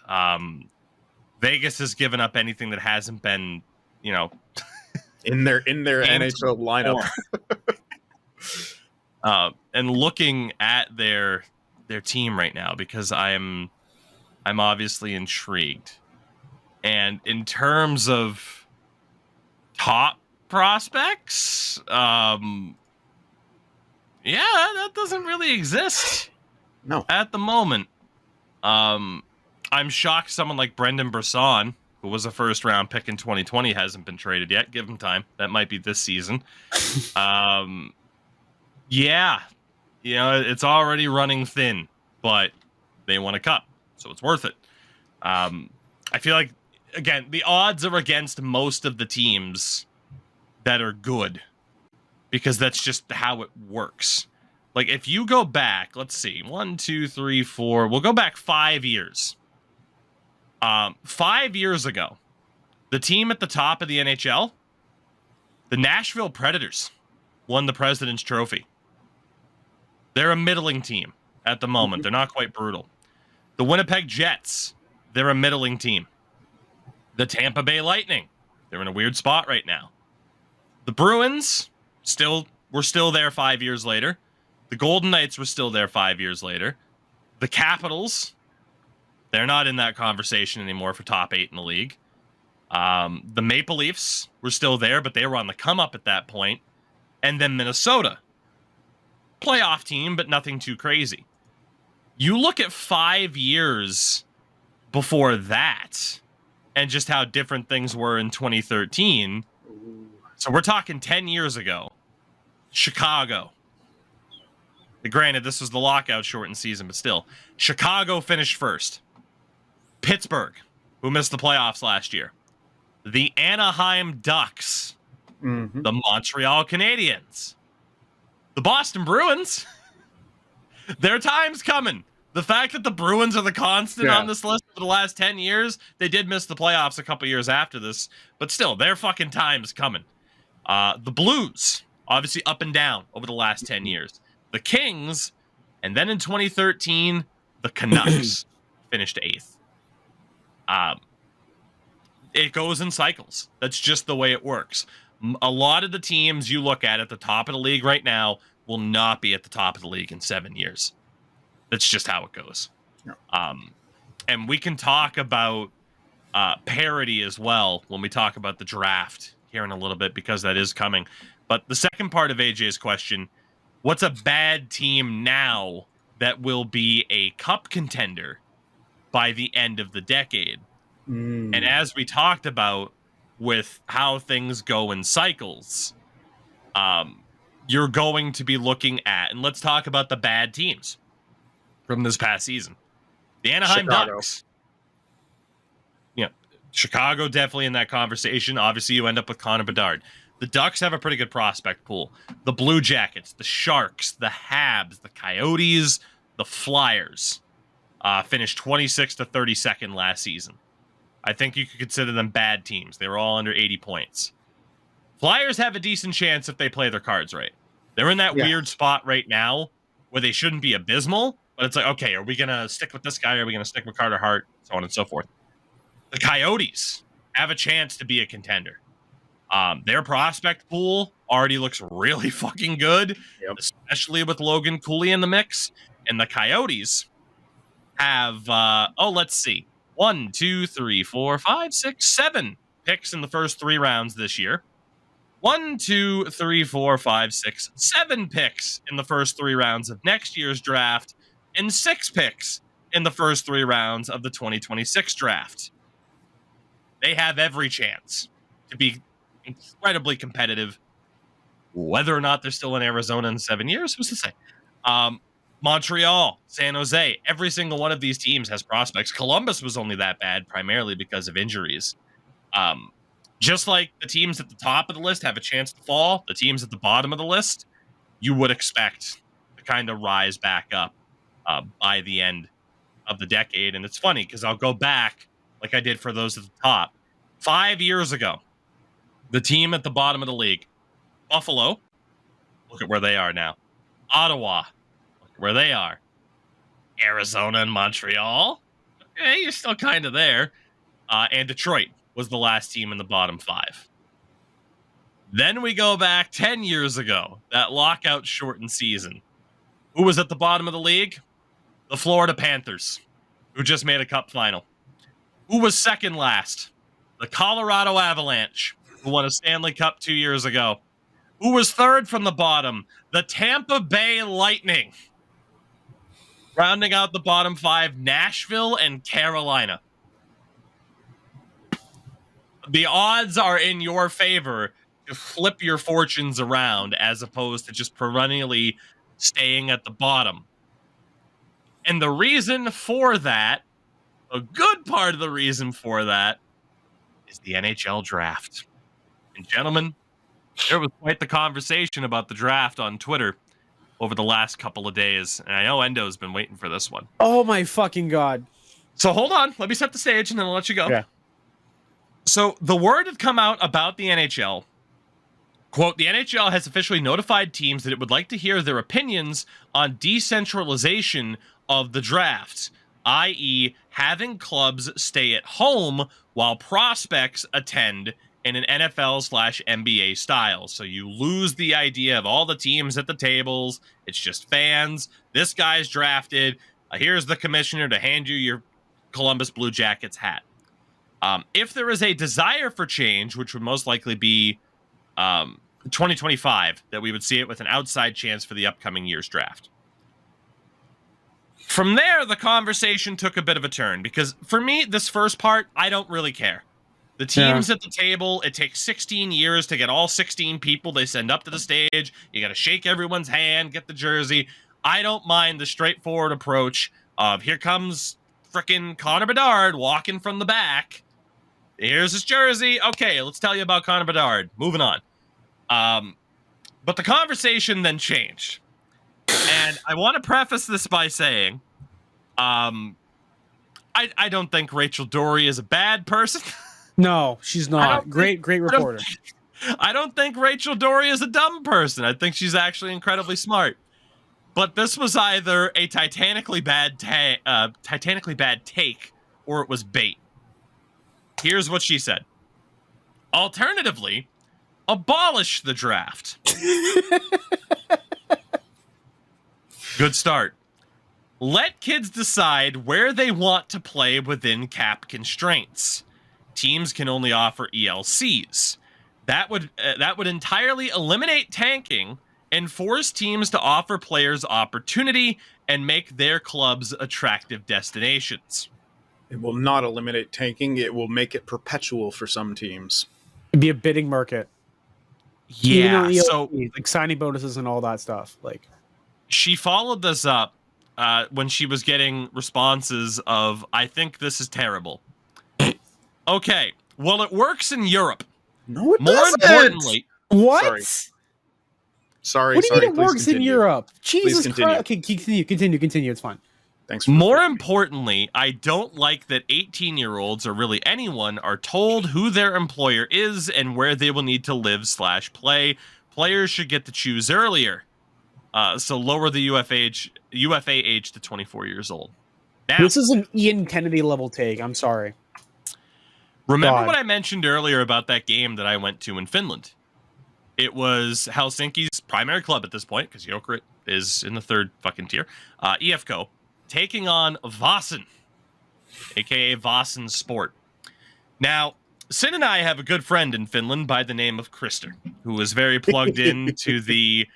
Vegas has given up anything that hasn't been, in their NHL lineup. And looking at their team right now, because I'm obviously intrigued. And in terms of top prospects, that doesn't really exist. No. At the moment. I'm shocked someone like Brendan Brisson, who was a first round pick in 2020, hasn't been traded yet. Give him time. That might be this season. Yeah, it's already running thin, but they won a cup, so it's worth it. I feel like, again, the odds are against most of the teams that are good because that's just how it works. Like, if you go back, let's see, 1, 2, 3, 4, we'll go back 5 years. 5 years ago, the team at the top of the NHL, the Nashville Predators, won the President's Trophy. They're a middling team at the moment. They're not quite brutal. The Winnipeg Jets, they're a middling team. The Tampa Bay Lightning, they're in a weird spot right now. The Bruins, we're still there 5 years later. The Golden Knights were still there 5 years later. The Capitals, they're not in that conversation anymore for top 8 in the league. The Maple Leafs were still there, but they were on the come up at that point. And then Minnesota, playoff team, but nothing too crazy. You look at 5 years before that and just how different things were in 2013. So we're talking 10 years ago. Chicago. Granted, this was the lockout shortened season, but still. Chicago finished first. Pittsburgh, who missed the playoffs last year. The Anaheim Ducks. Mm-hmm. The Montreal Canadiens. The Boston Bruins. Their time's coming. The fact that the Bruins are the constant on this list for the last 10 years, they did miss the playoffs a couple years after this, but still, their fucking time's coming. The Blues, obviously up and down over the last 10 years. The Kings, and then in 2013, the Canucks finished 8th. It goes in cycles. That's just the way it works. A lot of the teams you look at the top of the league right now will not be at the top of the league in 7 years. That's just how it goes. Yeah. And we can talk about parity as well when we talk about the draft here in a little bit, because that is coming. But the second part of AJ's question, what's a bad team now that will be a cup contender by the end of the decade? And as we talked about with how things go in cycles, you're going to be looking at, and let's talk about the bad teams from this past season. The Anaheim Ducks. Chicago definitely in that conversation. Obviously, you end up with Connor Bedard. The Ducks have a pretty good prospect pool. The Blue Jackets, the Sharks, the Habs, the Coyotes, the Flyers finished 26th to 32nd last season. I think you could consider them bad teams. They were all under 80 points. Flyers have a decent chance if they play their cards right. They're in that weird spot right now where they shouldn't be abysmal, but it's like, okay, are we going to stick with this guy? Are we going to stick with Carter Hart? So on and so forth. The Coyotes have a chance to be a contender. Their prospect pool already looks really fucking good, especially with Logan Cooley in the mix. And the Coyotes have, let's see, 1, 2, 3, 4, 5, 6, 7 picks in the first 3 rounds this year. 1, 2, 3, 4, 5, 6, 7 picks in the first 3 rounds of next year's draft, and 6 picks in the first 3 rounds of the 2026 draft. They have every chance to be incredibly competitive. Whether or not they're still in Arizona in 7 years, who's to say? Montreal, San Jose, every single one of these teams has prospects. Columbus was only that bad primarily because of injuries. Just like the teams at the top of the list have a chance to fall, the teams at the bottom of the list, you would expect to kind of rise back up by the end of the decade. And it's funny because I'll go back like I did for those at the top. 5 years ago, the team at the bottom of the league, Buffalo, look at where they are now. Ottawa, look at where they are. Arizona and Montreal, okay, you're still kind of there. And Detroit was the last team in the bottom 5. Then we go back 10 years ago, that lockout shortened season. Who was at the bottom of the league? The Florida Panthers, who just made a cup final. Who was second last? The Colorado Avalanche, who won a Stanley Cup 2 years ago. Who was third from the bottom? The Tampa Bay Lightning. Rounding out the bottom 5, Nashville and Carolina. The odds are in your favor to flip your fortunes around as opposed to just perennially staying at the bottom. And the reason for that, a good part of the reason for that, is the NHL draft. And gentlemen, there was quite the conversation about the draft on Twitter over the last couple of days. And I know Endo's been waiting for this one. Oh my fucking God. So hold on. Let me set the stage and then I'll let you go. Yeah. So the word had come out about the NHL. Quote, the NHL has officially notified teams that it would like to hear their opinions on decentralization of the draft, i.e. having clubs stay at home while prospects attend in an NFL/NBA style. So you lose the idea of all the teams at the tables. It's just fans. This guy's drafted. Here's the commissioner to hand you your Columbus Blue Jackets hat. If there is a desire for change, which would most likely be 2025, that we would see it with an outside chance for the upcoming year's draft. From there, the conversation took a bit of a turn because for me, this first part, I don't really care. The teams at the table, it takes 16 years to get all 16 people they send up to the stage. You got to shake everyone's hand, get the jersey. I don't mind the straightforward approach of here comes frickin' Connor Bedard walking from the back. Here's his jersey. Okay, let's tell you about Connor Bedard. Moving on. But the conversation then changed. And I want to preface this by saying, I don't think Rachel Dory is a bad person. No, she's not. Great reporter. I don't think Rachel Dory is a dumb person. I think she's actually incredibly smart. But this was either a titanically bad take, or it was bait. Here's what she said. Alternatively, abolish the draft. Good start. Let kids decide where they want to play within cap constraints. Teams can only offer ELCs. That would entirely eliminate tanking and force teams to offer players opportunity and make their clubs attractive destinations. It will not eliminate tanking. It will make it perpetual for some teams. It'd be a bidding market. Yeah, so like signing bonuses and all that stuff. Like, she followed this up when she was getting responses of, I think this is terrible. Okay, well, it works in Europe. No, it More doesn't. importantly, what? Sorry. What do you mean it please works continue. in Europe? Jesus continue. Christ. Okay, continue. It's fine. Thanks. For more importantly, I don't like that 18-year-olds, or really anyone, are told who their employer is and where they will need to live/play. Players should get to choose earlier. So lower the UFA age to 24 years old. Now, This is an Ian Kennedy level take. I'm sorry. remember God. what I mentioned earlier about that game that I went to in Finland? It was Helsinki's primary club at this point, because Jokerit is in the third fucking tier. EFCO taking on Vasen, aka Vasen Sport. Now, Sin and I have a good friend in Finland by the name of Krister, who is very plugged into the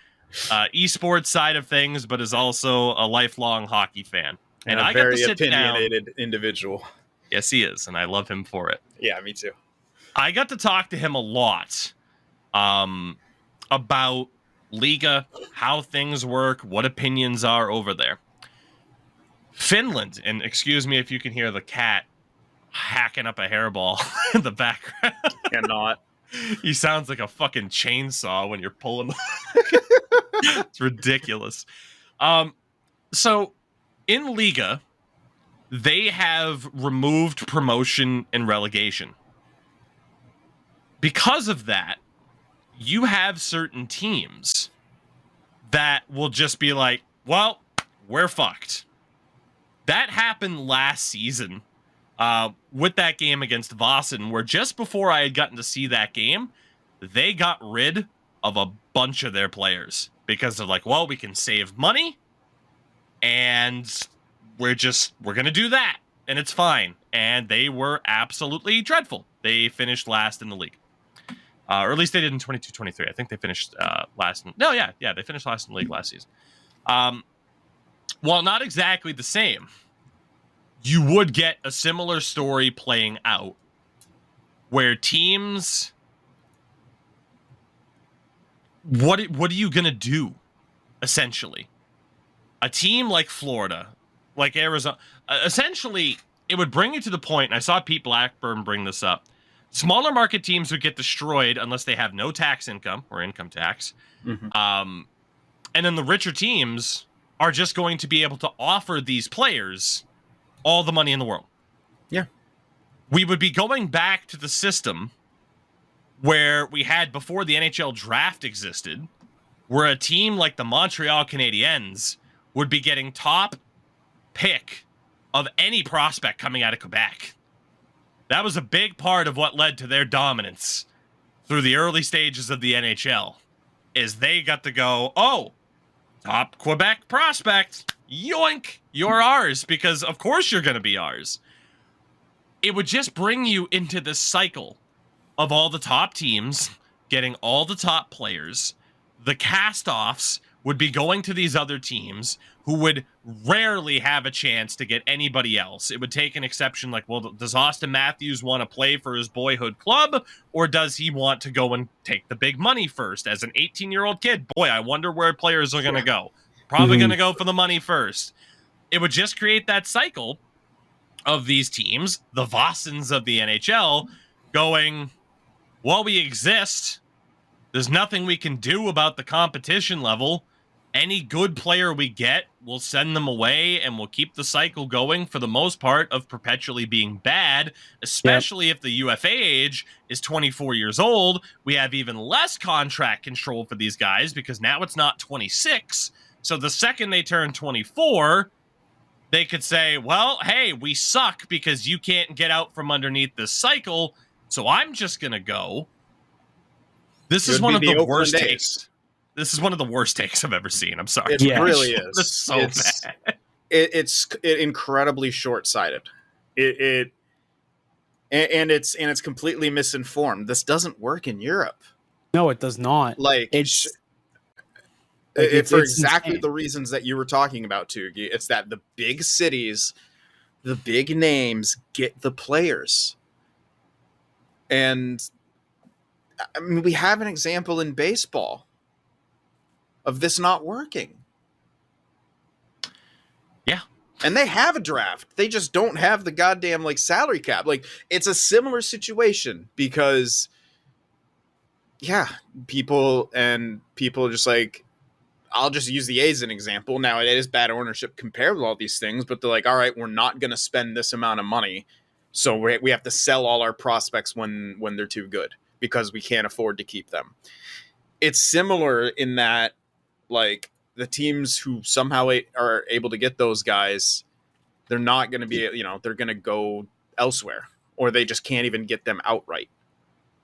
esports side of things, but is also a lifelong hockey fan. And I a got to very sit opinionated down. individual. Yes, he is, and I love him for it. Yeah, me too. I got to talk to him a lot about Liga, how things work, what opinions are over there. Finland, and excuse me if you can hear the cat hacking up a hairball in the background. Cannot. He sounds like a fucking chainsaw when you're pulling. It's ridiculous. So in Liga, they have removed promotion and relegation. Because of that, you have certain teams that will just be like, well, we're fucked. That happened last season with that game against Vasen, where just before I had gotten to see that game, they got rid of a bunch of their players because they're like, well, we can save money and we're going to do that and it's fine. And they were absolutely dreadful. They finished last in the league. Or at least they did in 22-23. I think they finished last. They finished last in the league last season. While not exactly the same, you would get a similar story playing out where teams what are you gonna do? Essentially, a team like Florida, like Arizona, essentially, it would bring you to the point. And I saw Pete Blackburn bring this up. Smaller market teams would get destroyed unless they have no tax income or income tax. Mm-hmm. And then the richer teams are just going to be able to offer these players all the money in the world. Yeah. We would be going back to the system where we had before the NHL draft existed, where a team like the Montreal Canadiens would be getting top pick of any prospect coming out of Quebec. That was a big part of what led to their dominance through the early stages of the NHL, is they got to go, oh, top Quebec prospect, yoink, you're ours, because of course you're going to be ours. It would just bring you into this cycle of all the top teams getting all the top players. The cast-offs would be going to these other teams who would rarely have a chance to get anybody else. It would take an exception like, well, does Austin Matthews want to play for his boyhood club, or does he want to go and take the big money first? As an 18-year-old kid, boy, I wonder where players are going to go. Probably going to go for the money first. It would just create that cycle of these teams, the Vossens of the NHL, going, well, we exist. There's nothing we can do about the competition level. Any good player we get, we'll send them away, and we'll keep the cycle going for the most part of perpetually being bad, especially if the UFA age is 24 years old. We have even less contract control for these guys because now it's not 26. So the second they turn 24, they could say, well, hey, we suck because you can't get out from underneath this cycle, so I'm just going to go. This is one of the worst takes. This is one of the worst takes I've ever seen. I'm sorry. It really is. It's so bad. It's incredibly short-sighted. And it's completely misinformed. This doesn't work in Europe. No, it does not. Like it's for exactly the reasons that you were talking about, Tougie. It's that the big cities, the big names get the players. And I mean, we have an example in baseball of this not working. Yeah. And they have a draft. They just don't have the goddamn like salary cap. Like, it's a similar situation because people just like, I'll just use the A's as an example. Now, it is bad ownership compared with all these things, but they're like, all right, we're not going to spend this amount of money. So we have to sell all our prospects when they're too good because we can't afford to keep them. It's similar in that, like, the teams who somehow are able to get those guys, they're not going to be, they're going to go elsewhere, or they just can't even get them outright.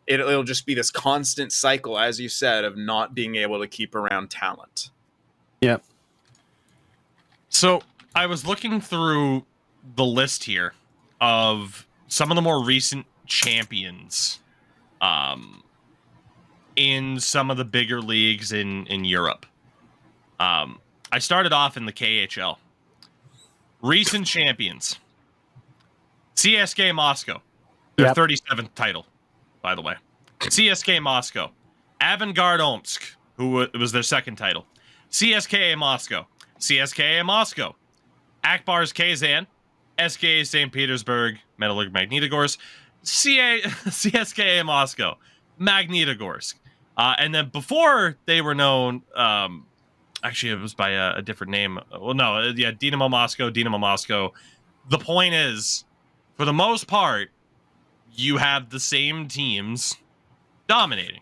It'll just be this constant cycle, as you said, of not being able to keep around talent. Yep. So I was looking through the list here of some of the more recent champions in some of the bigger leagues in Europe. I started off in the KHL. Recent champions. CSKA Moscow. Their 37th title, by the way. CSKA Moscow. Avangard Omsk, who was their second title. CSKA Moscow. CSKA Moscow. Akbars Kazan. SKA St. Petersburg. Metallurg Magnitogorsk. CSKA Moscow. Magnitogorsk. And then before they were known... actually, it was by a different name. Well, no, yeah, Dynamo Moscow. The point is, for the most part, you have the same teams dominating.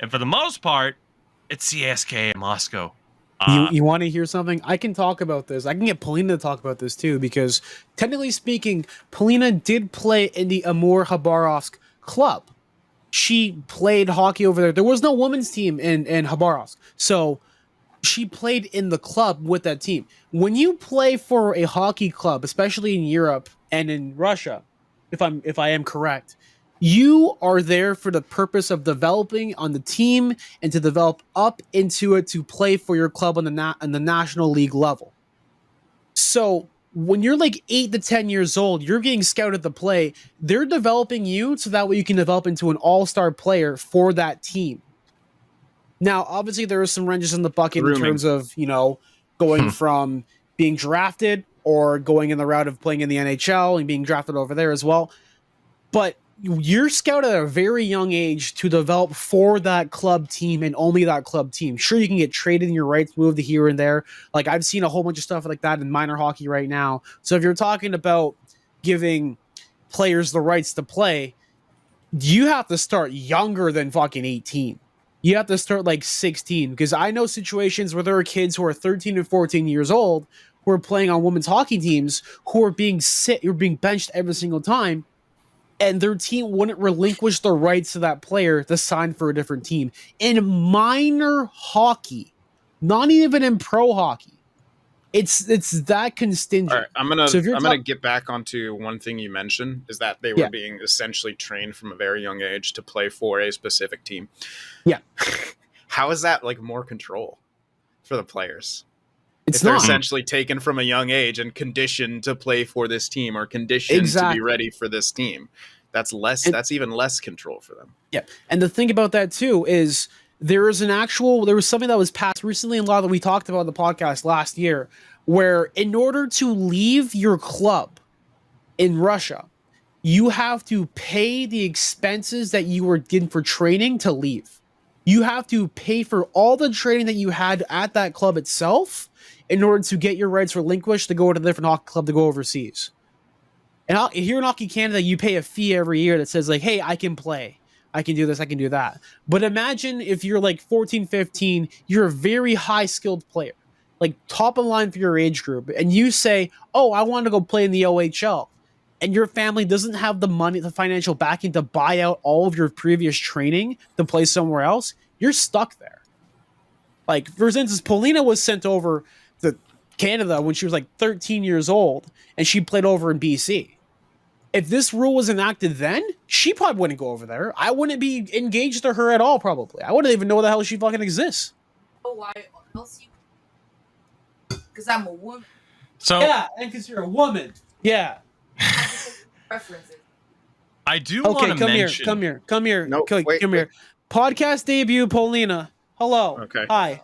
And for the most part, it's CSKA Moscow. You want to hear something? I can talk about this. I can get Polina to talk about this too, because technically speaking, Polina did play in the Amur Khabarovsk club. She played hockey over there. There was no women's team in Khabarovsk. So she played in the club with that team. When you play for a hockey club, especially in Europe and in Russia, if I am correct, you are there for the purpose of developing on the team and to develop up into it to play for your club on the national league level. So when you're like 8 to 10 years old, you're getting scouted to play. They're developing you so that way you can develop into an all-star player for that team. Now, obviously, there are some wrenches in the bucket in Grooming. terms of, going from being drafted or going in the route of playing in the NHL and being drafted over there as well. But you're scouted at a very young age to develop for that club team and only that club team. Sure, you can get traded in your rights, moved to here and there. Like, I've seen a whole bunch of stuff like that in minor hockey right now. So if you're talking about giving players the rights to play, you have to start younger than fucking 18. You have to start like 16, because I know situations where there are kids who are 13 and 14 years old who are playing on women's hockey teams who are being benched every single time, and their team wouldn't relinquish the rights to that player to sign for a different team. In minor hockey, not even in pro hockey, it's that contingent. All right, I'm gonna get back onto one thing you mentioned, is that they were being essentially trained from a very young age to play for a specific team. Yeah. How is that like more control for the players? It's if they're not. essentially taken from a young age and conditioned to play for this team or conditioned to be ready for this team. That's even less control for them. Yeah. And the thing about that too is there was something that was passed recently in law that we talked about in the podcast last year, where in order to leave your club in Russia, you have to pay the expenses that you were getting for training to leave. You have to pay for all the training that you had at that club itself in order to get your rights relinquished to go to a different hockey club to go overseas. And here in Hockey Canada, you pay a fee every year that says like, hey, I can play. I can do this, I can do that. But imagine if you're like 14, 15, you're a very high skilled player, like top of line for your age group. And you say, oh, I want to go play in the OHL. And your family doesn't have the money, the financial backing to buy out all of your previous training to play somewhere else. You're stuck there. Like, for instance, Paulina was sent over to Canada when she was like 13 years old, and she played over in BC. If this rule was enacted then, she probably wouldn't go over there. I wouldn't be engaged to her at all, probably. I wouldn't even know what the hell she fucking exists. Oh, why else you? Because I'm a woman. So yeah, and because you're a woman. Yeah. Preferences. I do want to mention... Come here. No, come wait. here. Podcast debut, Paulina. Hello. Okay. Hi.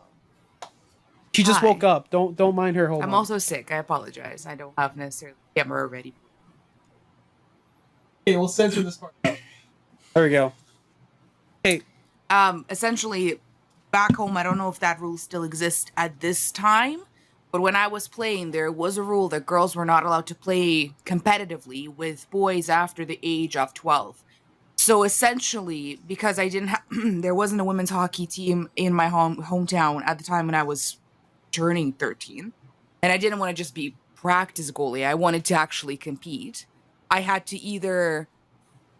She just woke up. Don't mind her. Hold on. I'm also sick. I apologize. I don't have necessarily the camera ready. Okay, we'll censor this part. There we go. Hey. Essentially, back home, I don't know if that rule still exists at this time, but when I was playing, there was a rule that girls were not allowed to play competitively with boys after the age of 12. So essentially, because I didn't there wasn't a women's hockey team in my hometown at the time when I was turning 13, and I didn't want to just be practice goalie. I wanted to actually compete. I had to either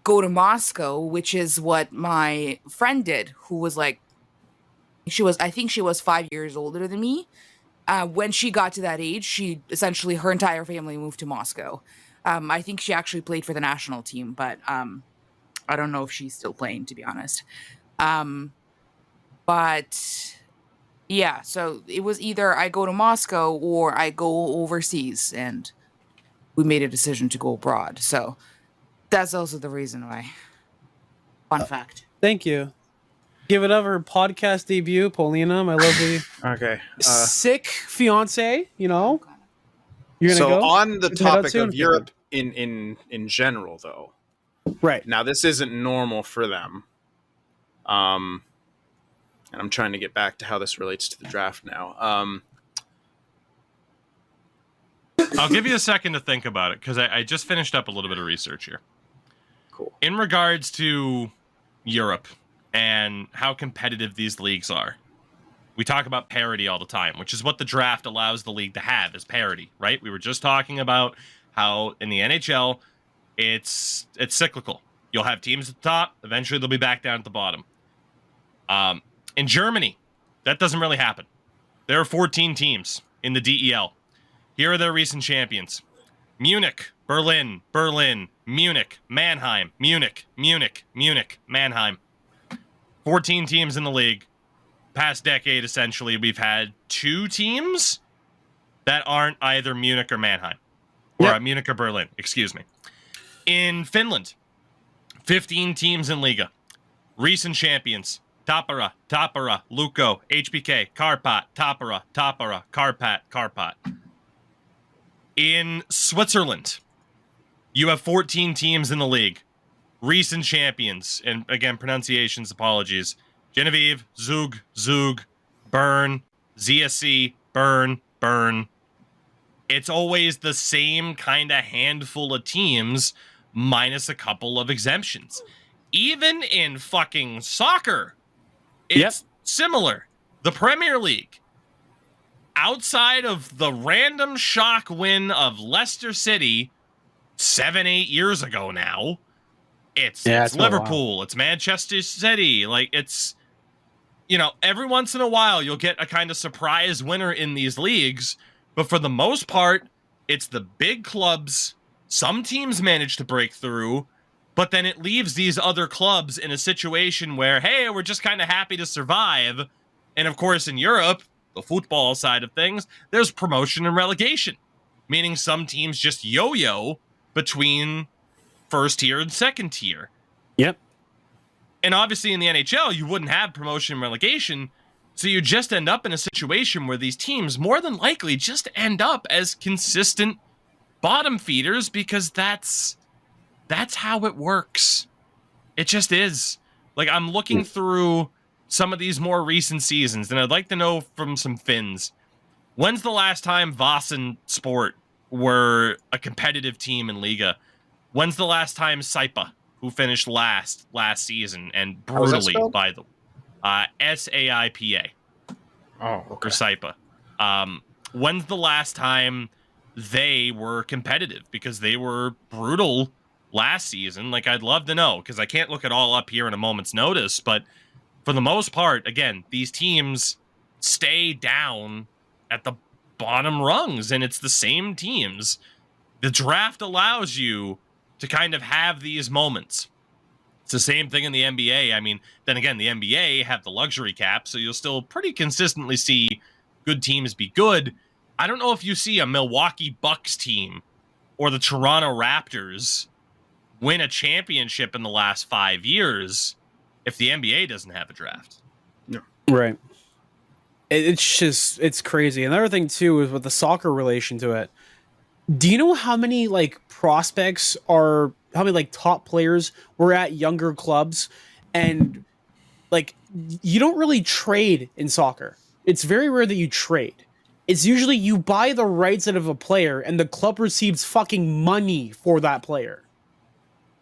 go to Moscow, which is what my friend did, who was like, I think she was 5 years older than me. When she got to that age, her entire family moved to Moscow. I think she actually played for the national team, but I don't know if she's still playing, to be honest. But yeah, so it was either I go to Moscow or I go overseas, and we made a decision to go abroad. So that's also the reason why. Fun fact. Thank you. Give it up for her podcast debut, Paulina, my lovely Okay. sick fiance, You're gonna so go? on the Is it out topic soon? of Europe in general, though. Right. Now, this isn't normal for them. And I'm trying to get back to how this relates to the draft now. I'll give you a second to think about it, because I just finished up a little bit of research here. Cool. In regards to Europe and how competitive these leagues are, we talk about parity all the time, which is what the draft allows the league to have, is parity, right? We were just talking about how in the NHL, it's cyclical. You'll have teams at the top, eventually they'll be back down at the bottom. In Germany, that doesn't really happen. There are 14 teams in the DEL. Here are their recent champions: Munich, Berlin, Munich, Mannheim, Munich, Mannheim. 14 teams in the league. Past decade, essentially, we've had 2 teams that aren't either Munich or Mannheim. Or Munich or Berlin, excuse me. In Finland, 15 teams in Liga. Recent champions: Tapara, Luco, HBK, Karpat, Tapara, Karpat. In Switzerland, you have 14 teams in the league. Recent champions, and again, pronunciations, apologies. Genevieve, Zug, Bern, ZSC, Bern. It's always the same kind of handful of teams, minus a couple of exemptions. Even in fucking soccer, it's similar. The Premier League, outside of the random shock win of Leicester City 7-8 years ago now, it's Liverpool, it's Manchester City. Like, it's, every once in a while you'll get a kind of surprise winner in these leagues, but for the most part, it's the big clubs. Some teams manage to break through, but then it leaves these other clubs in a situation where, hey, we're just kind of happy to survive. And of course, in Europe, the football side of things, there's promotion and relegation, meaning some teams just yo-yo between first tier and second tier. Yep. And obviously in the NHL, you wouldn't have promotion and relegation, so you just end up in a situation where these teams more than likely just end up as consistent bottom feeders, because that's how it works. It just is. Like, I'm looking through some of these more recent seasons, and I'd like to know from some Finns, when's the last time Vasen Sport were a competitive team in Liga? When's the last time Saipa, who finished last season and brutally by the SAIPA? Oh, okay. For Saipa. When's the last time they were competitive? Because they were brutal last season. Like, I'd love to know, because I can't look it all up here in a moment's notice, but for the most part, again, these teams stay down at the bottom rungs, and it's the same teams. The draft allows you to kind of have these moments. It's the same thing in the NBA. I mean, then again, the NBA have the luxury cap, so you'll still pretty consistently see good teams be good. I don't know if you see a Milwaukee Bucks team or the Toronto Raptors win a championship in the last 5 years if the NBA doesn't have a draft. No. Right. It's crazy. Another thing too is with the soccer relation to it. Do you know how many prospects how many top players were at younger clubs, and you don't really trade in soccer. It's very rare that you trade. It's usually you buy the rights out of a player and the club receives fucking money for that player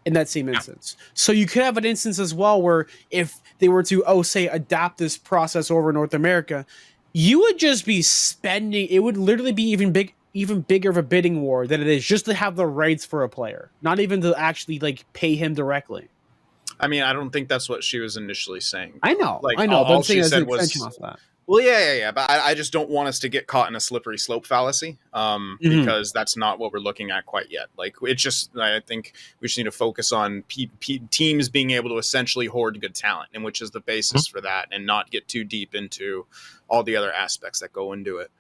in that same instance. So you could have an instance as well where if they were to, say, adapt this process over North America, you would just be spending, it would literally be even bigger of a bidding war than it is just to have the rights for a player, not even to actually pay him directly. I mean, I don't think that's what she was initially saying. I know. But all I'm saying she as an said was, extension off that. well, yeah. But I just don't want us to get caught in a slippery slope fallacy, because that's not what we're looking at quite yet. It's just, I think we just need to focus on teams being able to essentially hoard good talent, and which is the basis for that, and not get too deep into all the other aspects that go into it.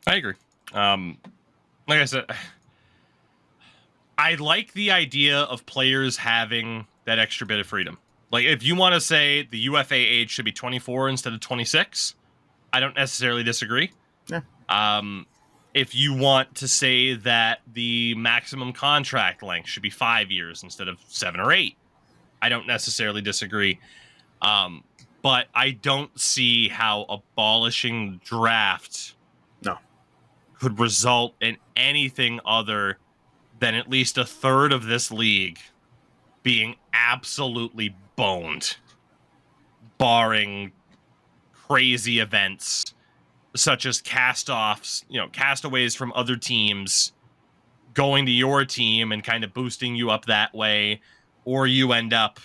I agree. Like I said, I like the idea of players having that extra bit of freedom. Like, if you want to say the UFA age should be 24 instead of 26, I don't necessarily disagree. Yeah. If you want to say that the maximum contract length should be 5 years instead of 7 or 8, I don't necessarily disagree. But I don't see how abolishing the draft could result in anything other than at least a third of this league being absolutely boned, barring crazy events such as castaways from other teams going to your team and kind of boosting you up that way, or you end up,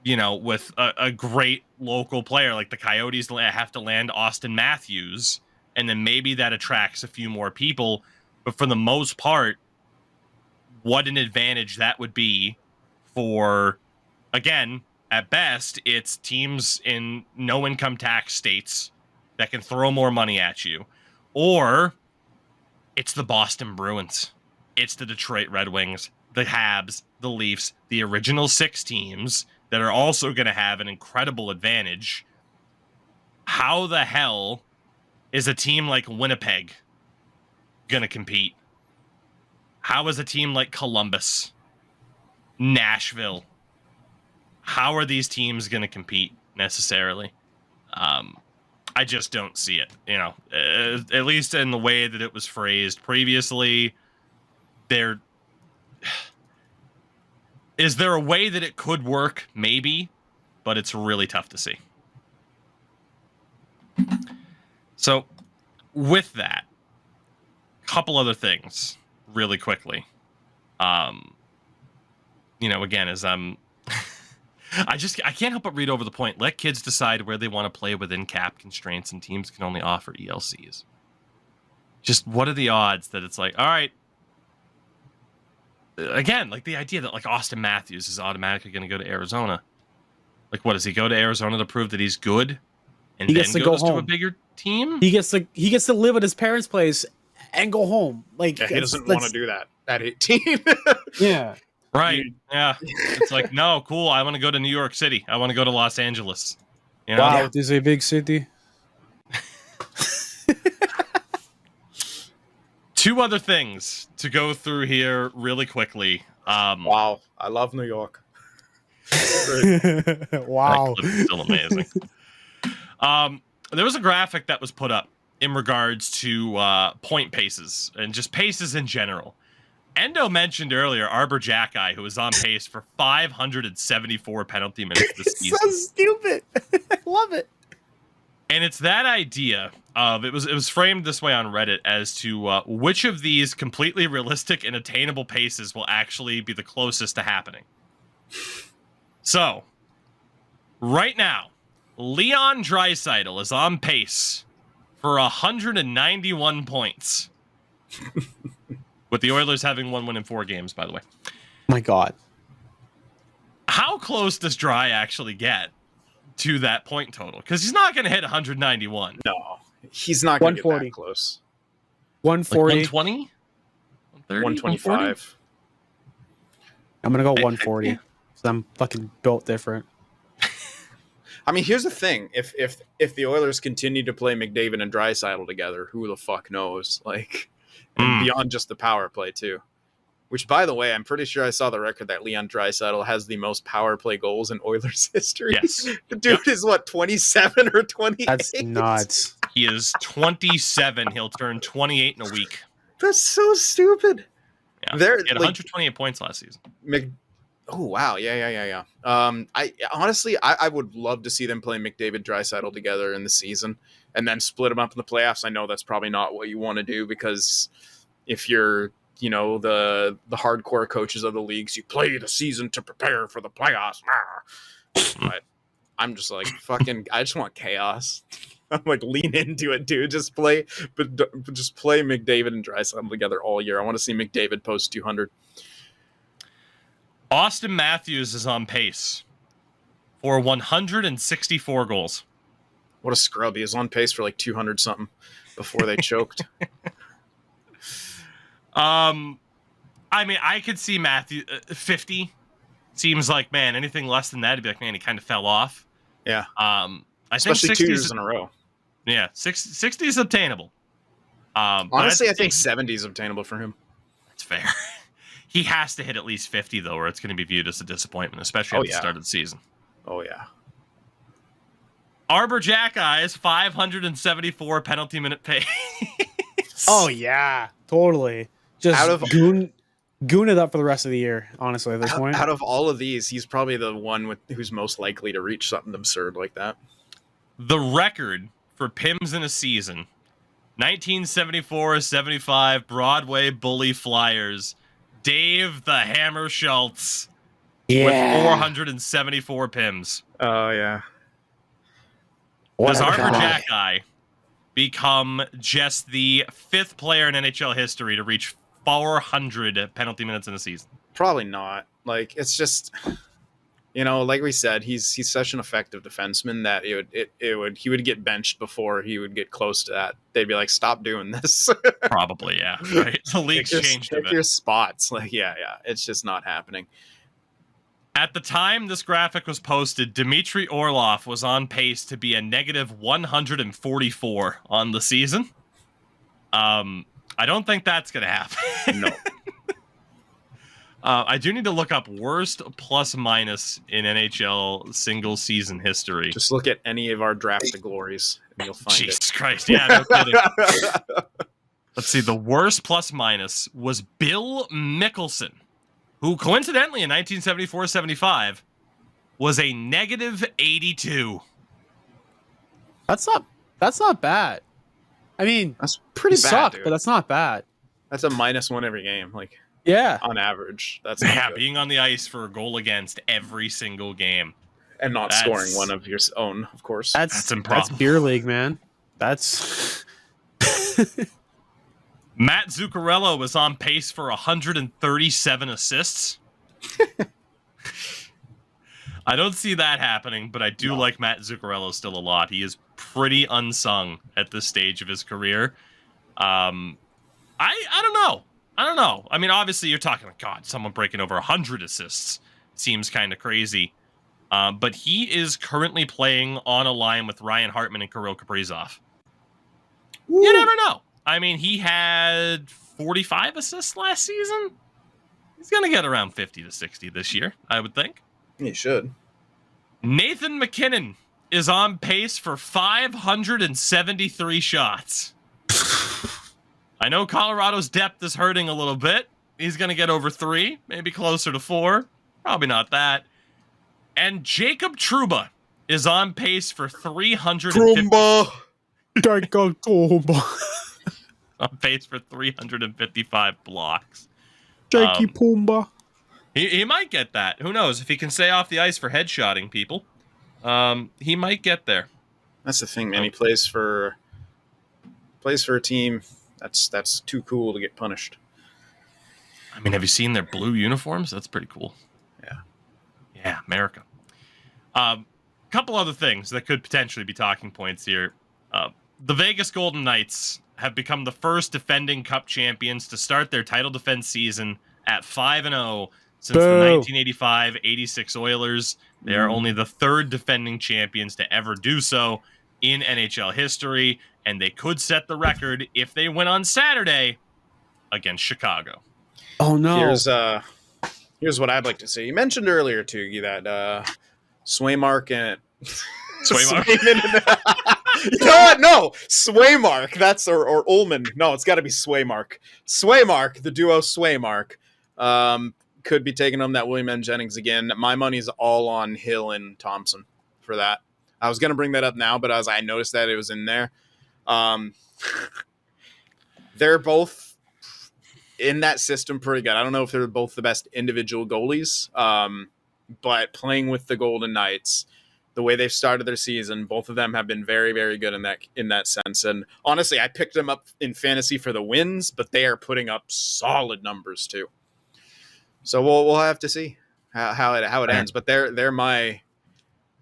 with a great local player like the Coyotes have to land Austin Matthews, and then maybe that attracts a few more people. But for the most part, what an advantage that would be for, again, at best, it's teams in no income tax states that can throw more money at you. Or it's the Boston Bruins. It's the Detroit Red Wings, the Habs, the Leafs, the original 6 teams that are also going to have an incredible advantage. How the hell is a team like Winnipeg going to compete? How is a team like Columbus, Nashville? How are these teams going to compete necessarily? I just don't see it. You know, at least in the way that it was phrased previously. Is there a way that it could work? Maybe, but it's really tough to see. So, with that, a couple other things really quickly. You know, again, as I'm I can't help but read over the point. Let kids decide where they want to play within cap constraints, and teams can only offer ELCs. Just what are the odds that it's like, all right, again, like the idea that like Austin Matthews is automatically going to go to Arizona. Like, what does he go to Arizona to prove that he's good, and He then gets to goes go to a home. bigger team? He gets to live at his parents' place and go home. Like, Yeah, he doesn't want to do that at 18. Yeah. Right. Yeah. It's like, no, cool. I want to go to New York City. I want to go to Los Angeles. You know? Wow, this is a big city. Two other things to go through here really quickly. Wow, I love New York. Wow. That clip is still amazing. There was a graphic that was put up in regards to point paces and just paces in general. Endo mentioned earlier Arbor Jacki, who was on pace for 574 penalty minutes this season. So stupid. I love it. And it's that idea of it was framed this way on Reddit as to which of these completely realistic and attainable paces will actually be the closest to happening. So, right now, Leon Draisaitl is on pace for 191 points. With the Oilers having one win in 4 games, by the way. My God. How close does Dry actually get to that point total? Because he's not going to hit 191. No, he's not going to get 140. that close. 140. 120? 125. I'm gonna go 140. So I'm fucking built different. I mean, here's the thing: if the Oilers continue to play McDavid and Draisaitl together, who the fuck knows? Like, and beyond just the power play too. Which, by the way, I'm pretty sure I saw the record that Leon Draisaitl has the most power play goals in Oilers history. Yes. The dude is what, 27 or 28? That's nuts. He is 27. He'll turn 28 in a week. That's so stupid. Yeah. They're, He had like, 128 points last season. Oh wow, yeah. I honestly, I would love to see them play McDavid, Draisaitl together in the season, and then split them up in the playoffs. I know that's probably not what you want to do, because if you're, you know, the hardcore coaches of the leagues, you play the season to prepare for the playoffs. But I'm just like, fucking, I just want chaos. I'm like, lean into it, dude. Just play McDavid and Draisaitl together all year. I want to see McDavid post 200. Austin Matthews is on pace for 164 goals. What a scrub. He was on pace for like 200 something before they choked. I mean, I could see Matthew 50. Seems like, man, anything less than that, he'd be like, man, he kind of fell off. Yeah. I Especially think 2 60 years in a row. Yeah, 60 is obtainable. Honestly, I think 70 is obtainable for him. That's fair. He has to hit at least 50, though, or it's going to be viewed as a disappointment, especially at the start of the season. Oh, yeah. Arbor Jacki is 574 penalty minute pace. Oh yeah, totally. Just Out of- goon it up for the rest of the year. Honestly, at this point, Out of all of these, he's probably the one who's most likely to reach something absurd like that. The record for PIMs in a season, 1974-75 Broadway Bully Flyers, Dave the Hammer Schultz with 474 PIMs. Oh, yeah. Does Arbor guy. Jacki become just the 5th player in NHL history to reach 400 penalty minutes in a season? Probably not. Like, it's just, you know, like we said, he's such an effective defenseman that he would get benched before he would get close to that. They'd be like, stop doing this. Probably, yeah. Right. The league's changed a Pick bit. your spots. Like, yeah. It's just not happening. At the time this graphic was posted, Dmitry Orlov was on pace to be a negative 144 on the season. I don't think that's going to happen. No. I do need to look up worst plus minus in NHL single season history. Just look at any of our draft glories and you'll find Jesus Christ. Yeah, no kidding. Let's see. The worst plus minus was Bill Mickelson, who coincidentally in 1974-75 was a negative 82. That's not bad. I mean, That's pretty he bad, sucked, dude. but that's not bad. That's a -1 every game, like Yeah. on average. That's not Yeah, good. being on the ice for a goal against every single game. And not That's- scoring one of your own, of course. That's improbable. That's beer league, man. That's Matt Zuccarello was on pace for 137 assists. I don't see that happening, but I do like Matt Zuccarello still a lot. He is pretty unsung at this stage of his career. I don't know. I mean, obviously, you're talking, God, someone breaking over 100 assists seems kind of crazy. But he is currently playing on a line with Ryan Hartman and Kirill Kaprizov. Woo. You never know. I mean, he had 45 assists last season. He's going to get around 50 to 60 this year, I would think. You should. Nathan McKinnon is on pace for 573 shots. I know Colorado's depth is hurting a little bit. He's going to get over 3, maybe closer to 4. Probably not that. And Jacob Trouba is on pace for 350. On pace for 355 blocks. Jakey Pumba. He might get that. Who knows? If he can stay off the ice for headshotting people, he might get there. That's the thing, man. He plays for a team that's too cool to get punished. I mean, have you seen their blue uniforms? That's pretty cool. Yeah, America. Couple other things that could potentially be talking points here. The Vegas Golden Knights have become the first defending Cup champions to start their title defense season at 5-0 since the 1985-86 Oilers. They are only the third defending champions to ever do so in NHL history, and they could set the record if they win on Saturday against Chicago. Oh no. Here's what I'd like to see. You mentioned earlier, Tougie, that Swaymark and Swaymark? You know what? No, Swaymark. That's or Ullman. No, it's got to be Swaymark. Swaymark, the duo Swaymark, could be taking on that William N. Jennings again. My money's all on Hill and Thompson for that. I was gonna bring that up now, but I noticed that it was in there. They're both in that system pretty good. I don't know if they're both the best individual goalies, but playing with the Golden Knights, the way they've started their season, both of them have been very, very good in that sense. And honestly, I picked them up in fantasy for the wins, but they are putting up solid numbers too. So we'll have to see how it ends. But they're my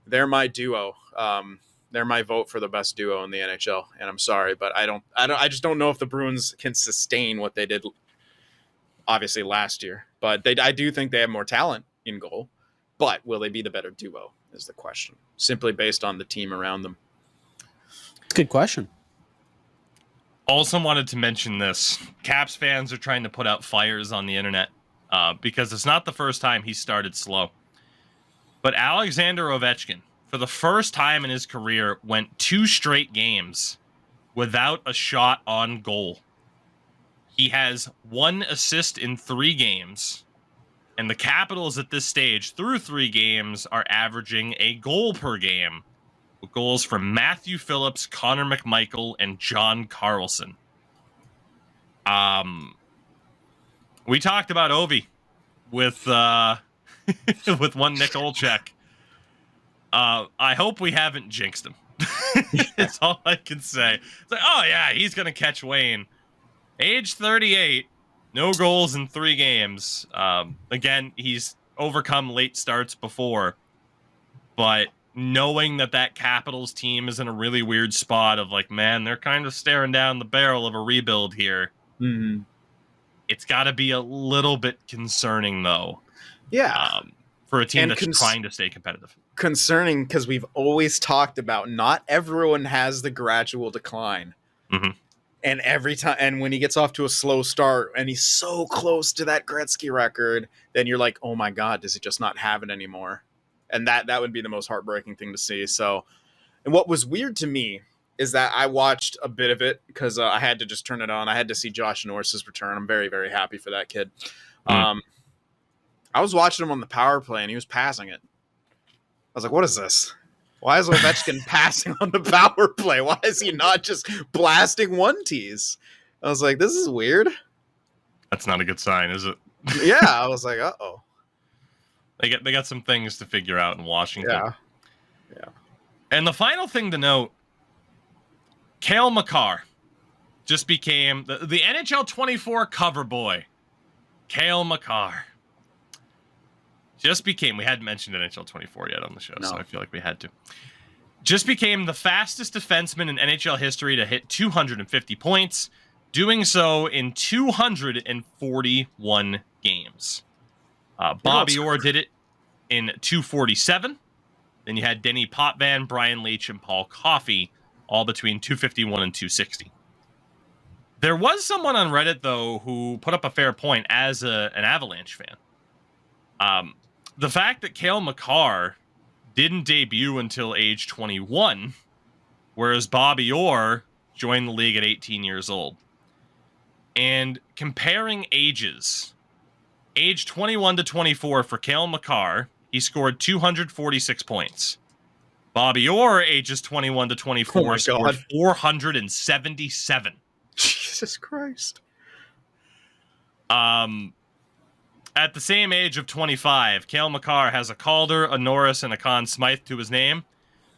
duo. They're my vote for the best duo in the NHL. And I'm sorry, but I just don't know if the Bruins can sustain what they did obviously last year. But I do think they have more talent in goal. But will they be the better duo is the question, simply based on the team around them. Good question. Also wanted to mention this. Caps fans are trying to put out fires on the internet because it's not the first time he started slow. But Alexander Ovechkin, for the first time in his career, went 2 straight games without a shot on goal. He has 1 assist in 3 games. And the Capitals at this stage, through 3 games, are averaging a goal per game, with goals from Matthew Phillips, Connor McMichael, and John Carlson. We talked about Ovi with with one Nick Olchek. I hope we haven't jinxed him. That's all I can say. It's like, oh yeah, he's gonna catch Wayne. Age 38. No goals in 3 games. Again, he's overcome late starts before. But knowing that Capitals team is in a really weird spot of like, man, they're kind of staring down the barrel of a rebuild here. Mm-hmm. It's got to be a little bit concerning, though. Yeah. for a team And that's trying to stay competitive. Concerning, because we've always talked about not everyone has the gradual decline. Mm-hmm. And every time, and when he gets off to a slow start and he's so close to that Gretzky record, then you're like, oh my God, does he just not have it anymore? And that would be the most heartbreaking thing to see. So, and what was weird to me is that I watched a bit of it because I had to just turn it on. I had to see Josh Norris's return. I'm very, very happy for that kid. I was watching him on the power play and he was passing it. I was like, what is this? Why is Ovechkin passing on the power play? Why is he not just blasting one-tees? I was like, this is weird. That's not a good sign, is it? Yeah, I was like, uh-oh. They got some things to figure out in Washington. Yeah. And the final thing to note, Cale Makar just became the NHL 24 cover boy. Cale Makar. Just became, we hadn't mentioned NHL 24 yet on the show, so I feel like we had to. Just became the fastest defenseman in NHL history to hit 250 points, doing so in 241 games. Bobby Orr did it in 247. Then you had Denny Potvin, Brian Leach, and Paul Coffey, all between 251 and 260. There was someone on Reddit, though, who put up a fair point as an Avalanche fan. The fact that Cale Makar didn't debut until age 21, whereas Bobby Orr joined the league at 18 years old. And comparing ages, age 21 to 24 for Cale Makar, he scored 246 points. Bobby Orr, ages 21 to 24, scored 477. Jesus Christ. At the same age of 25, Cale Makar has a Calder, a Norris, and a Conn Smythe to his name.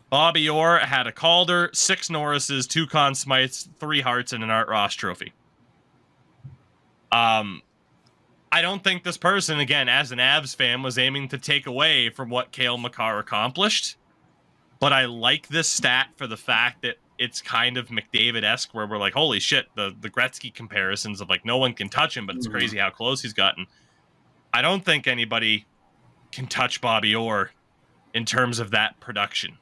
Bobby Orr had a Calder, 6 Norrises, 2 Conn Smythes, 3 Harts, and an Art Ross trophy. I don't think this person, again, as an Avs fan, was aiming to take away from what Cale Makar accomplished. But I like this stat for the fact that it's kind of McDavid-esque, where we're like, holy shit, the Gretzky comparisons of like, no one can touch him, but it's crazy how close he's gotten. I don't think anybody can touch Bobby Orr in terms of that production.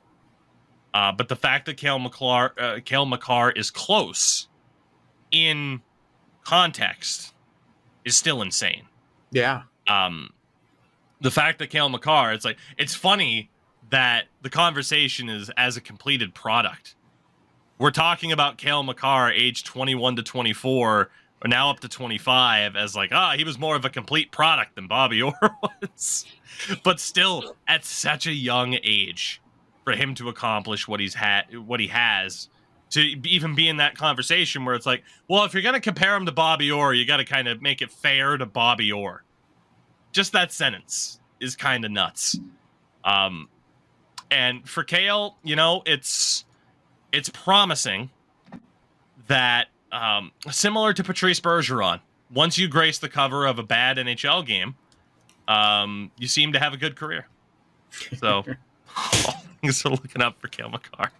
But the fact that Cale Makar is close in context is still insane. Yeah. The fact that Cale Makar, it's funny that the conversation is as a completed product. We're talking about Cale Makar, age 21 to 24, or now up to 25, as like, he was more of a complete product than Bobby Orr was. But still, at such a young age, for him to accomplish what he has, to even be in that conversation where it's like, well, if you're going to compare him to Bobby Orr, you got to kind of make it fair to Bobby Orr. Just that sentence is kind of nuts. And for Cale, it's promising that, similar to Patrice Bergeron, once you grace the cover of a bad NHL game, you seem to have a good career. So, things are looking up for Cale Makar.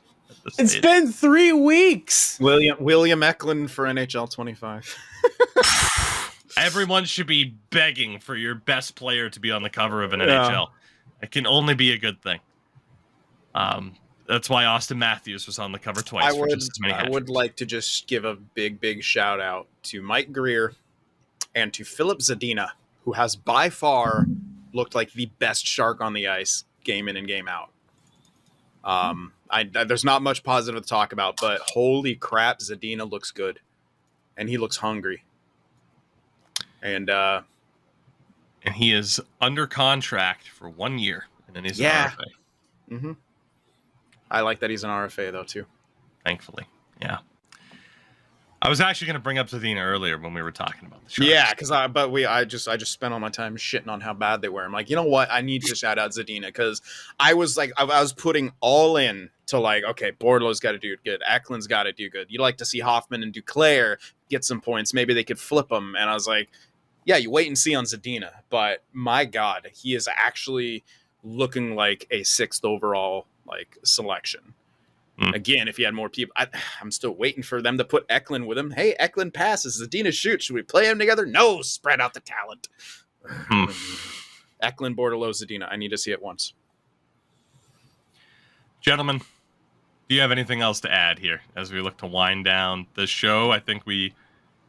It's been 3 weeks. William Eklund for NHL 25. Everyone should be begging for your best player to be on the cover of an NHL. It can only be a good thing. That's why Austin Matthews was on the cover twice. I would like to just give a big shout out to Mike Greer and to Philip Zadina, who has by far looked like the best Shark on the ice game in and game out. There's not much positive to talk about, but holy crap, Zadina looks good, and he looks hungry. And he is under contract for 1 year, and then he's an RFA. Mm-hmm. I like that he's an RFA though too. Thankfully, yeah. I was actually going to bring up Zadina earlier when we were talking about the Sharks. Yeah, because I just spent all my time shitting on how bad they were. I'm like, you know what? I need to shout out Zadina because I was putting all in to like, okay, Bordelow's got to do good, Eklund's got to do good. You'd like to see Hoffman and Duclair get some points. Maybe they could flip them. And I was like, yeah, you wait and see on Zadina. But my God, he is actually looking like a 6th overall selection. Again, if he had more people, I'm still waiting for them to put Eklund with him. Hey, Eklund passes, Zadina shoots. Should we play him together? No, spread out the talent. Eklund, Bordeleau, Zadina. I need to see it once. Gentlemen, do you have anything else to add here as we look to wind down the show? I think it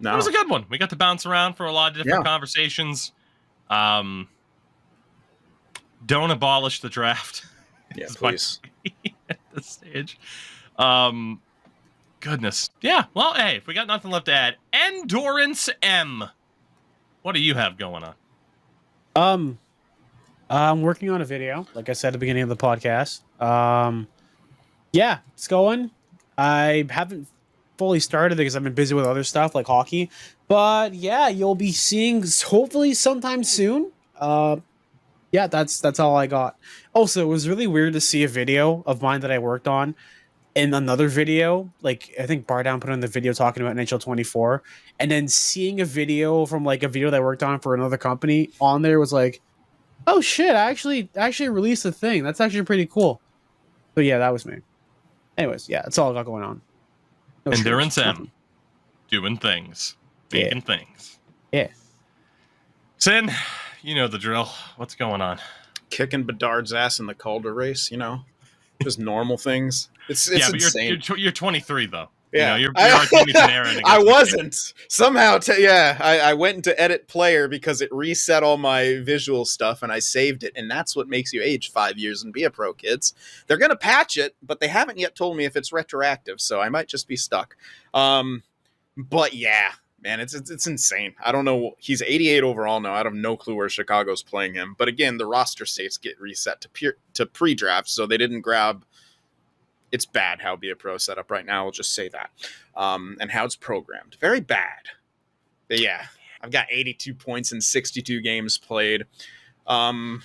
was a good one. We got to bounce around for a lot of different conversations. Don't abolish the draft. Yeah, please. At this stage. Goodness. Yeah. Well, hey, if we got nothing left to add, Endurance M. What do you have going on? I'm working on a video, like I said at the beginning of the podcast. Yeah, it's going. I haven't fully started because I've been busy with other stuff like hockey. But yeah, you'll be seeing hopefully sometime soon. Yeah, that's all I got. Also, it was really weird to see a video of mine that I worked on in another video. Like, I think Bardown put on the video talking about NHL 24, and then seeing a video from like a video that I worked on for another company on there was like, oh shit, I actually released a thing. That's actually pretty cool. So yeah, that was me. Anyways, yeah, that's all I got going on. No Endurance shirts, M. nothing. Doing things. Making things. Yeah. Sin, you know the drill. What's going on? Kicking Bedard's ass in the Calder race, just normal things. It's But insane. you're 23 though. Yeah, you're Artemi Panarin. I wasn't. Somehow, I went into edit player because it reset all my visual stuff and I saved it. And that's what makes you age 5 years and be a pro, kids. They're going to patch it, but they haven't yet told me if it's retroactive. So I might just be stuck. But yeah, man, it's insane. I don't know. He's 88 overall now. I have no clue where Chicago's playing him. But again, the roster states get reset to pre-draft. So they didn't grab. It's bad how Be a Pro set up right now. I'll just say that. And how it's programmed. Very bad. But yeah, I've got 82 points in 62 games played. Like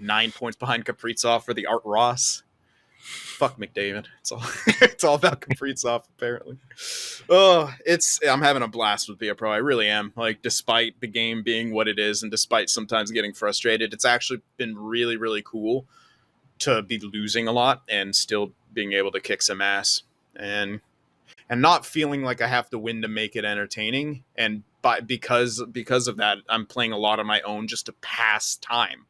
9 points behind Kaprizov for the Art Ross. Fuck McDavid. It's all about Kaprizov, apparently. I'm having a blast with Be a Pro. I really am. Like, despite the game being what it is and despite sometimes getting frustrated, it's actually been really, really cool to be losing a lot and still being able to kick some ass and not feeling like I have to win to make it entertaining. And because of that, I'm playing a lot on my own just to pass time.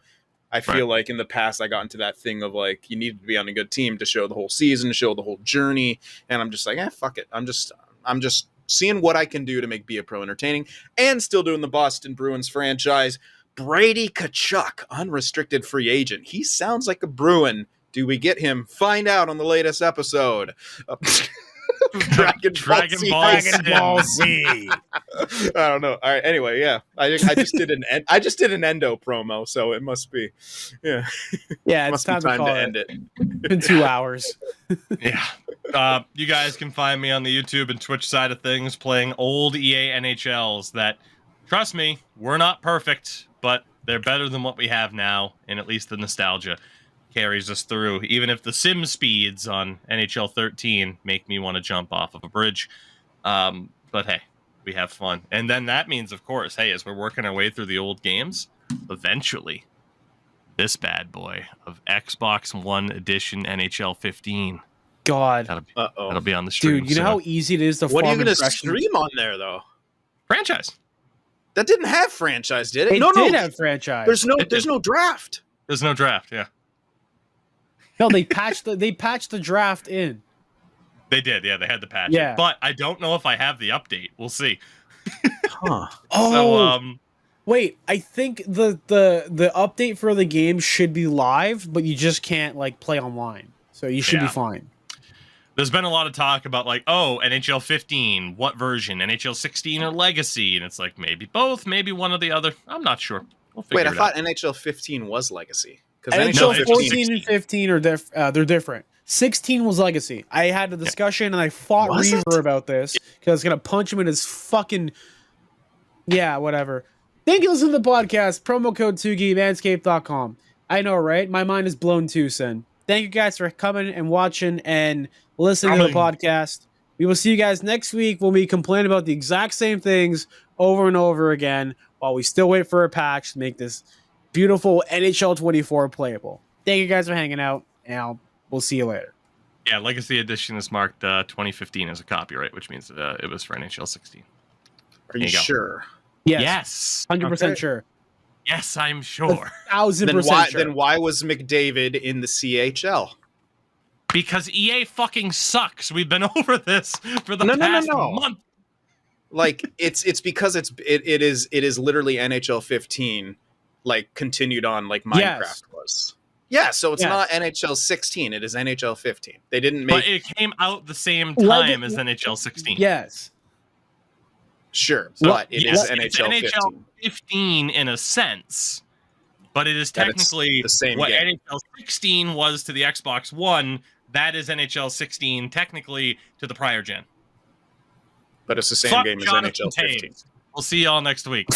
I feel like in the past I got into that thing of like, you need to be on a good team to show the whole season, to show the whole journey. And I'm just like, fuck it. I'm just seeing what I can do to make Be a Pro entertaining and still doing the Boston Bruins franchise. Brady Tkachuk, unrestricted free agent. He sounds like a Bruin. Do we get him? Find out on the latest episode. Dragon Ball Z. I don't know. All right. Anyway, yeah. I just did an Endo promo, so it must be. Yeah. Yeah. Must It's time to end it. It's been 2 hours. Yeah. You guys can find me on the YouTube and Twitch side of things playing old EA NHLs that, trust me, we're not perfect, but they're better than what we have now, and at least the nostalgia carries us through, even if the sim speeds on NHL 13 make me want to jump off of a bridge. But hey, we have fun. And then that means, of course, hey, as we're working our way through the old games, eventually, this bad boy of Xbox One Edition NHL 15. God. That'll be on the stream. Dude, you know how easy it is to What are farm you going to impressions? stream on there, though? Franchise. That didn't have franchise, did it? It did have franchise. There's no draft. There's no draft, yeah. No, they patched the draft in. They did, yeah. They had the patch. Yeah. But I don't know if I have the update. We'll see. Huh. Oh, So, wait. I think the update for the game should be live, but you just can't like play online. So you should be fine. there's been a lot of talk about like, oh, NHL 15, what version? NHL 16 or Legacy? And it's like maybe both, maybe one or the other. I'm not sure. We'll figure Wait, I it thought out. NHL 15 was Legacy. Because NHL NHL 14 and 15 are they're different. 16 was Legacy. I had a discussion and I fought Was Reeves it? about this because I was gonna punch him in his fucking whatever. Thank you for listening to the podcast. Promo code Tougie, manscaped.com. I know, right? My mind is blown too, Sin. Thank you guys for coming and watching and listening to the podcast. We will see you guys next week when we complain about the exact same things over and over again while we still wait for a patch to make this beautiful NHL 24 playable. Thank you guys for hanging out, and we'll see you later. Yeah, Legacy Edition is marked 2015 as a copyright, which means it was for NHL 16. Are you There you go. sure? Yes. Yes. 100% Okay. sure. Yes, I'm sure. 1,000% sure. Then why was McDavid in the CHL? Because EA fucking sucks. We've been over this for the No. past month. Like it's because it is literally NHL 15, like continued on like Minecraft Yes. was. Yeah, so it's Yes. not NHL 16. It is NHL 15. They didn't But make it came out the same Like time it- as NHL 16. Yes. sure, So, but it is yes, NHL it's 15. NHL 15 in a sense, but it is That it's technically the same what game. NHL 16 was to the Xbox One. That is NHL 16 technically to the prior gen. But it's the same Fuck game as Jonathan NHL 15. Taves. We'll see y'all next week.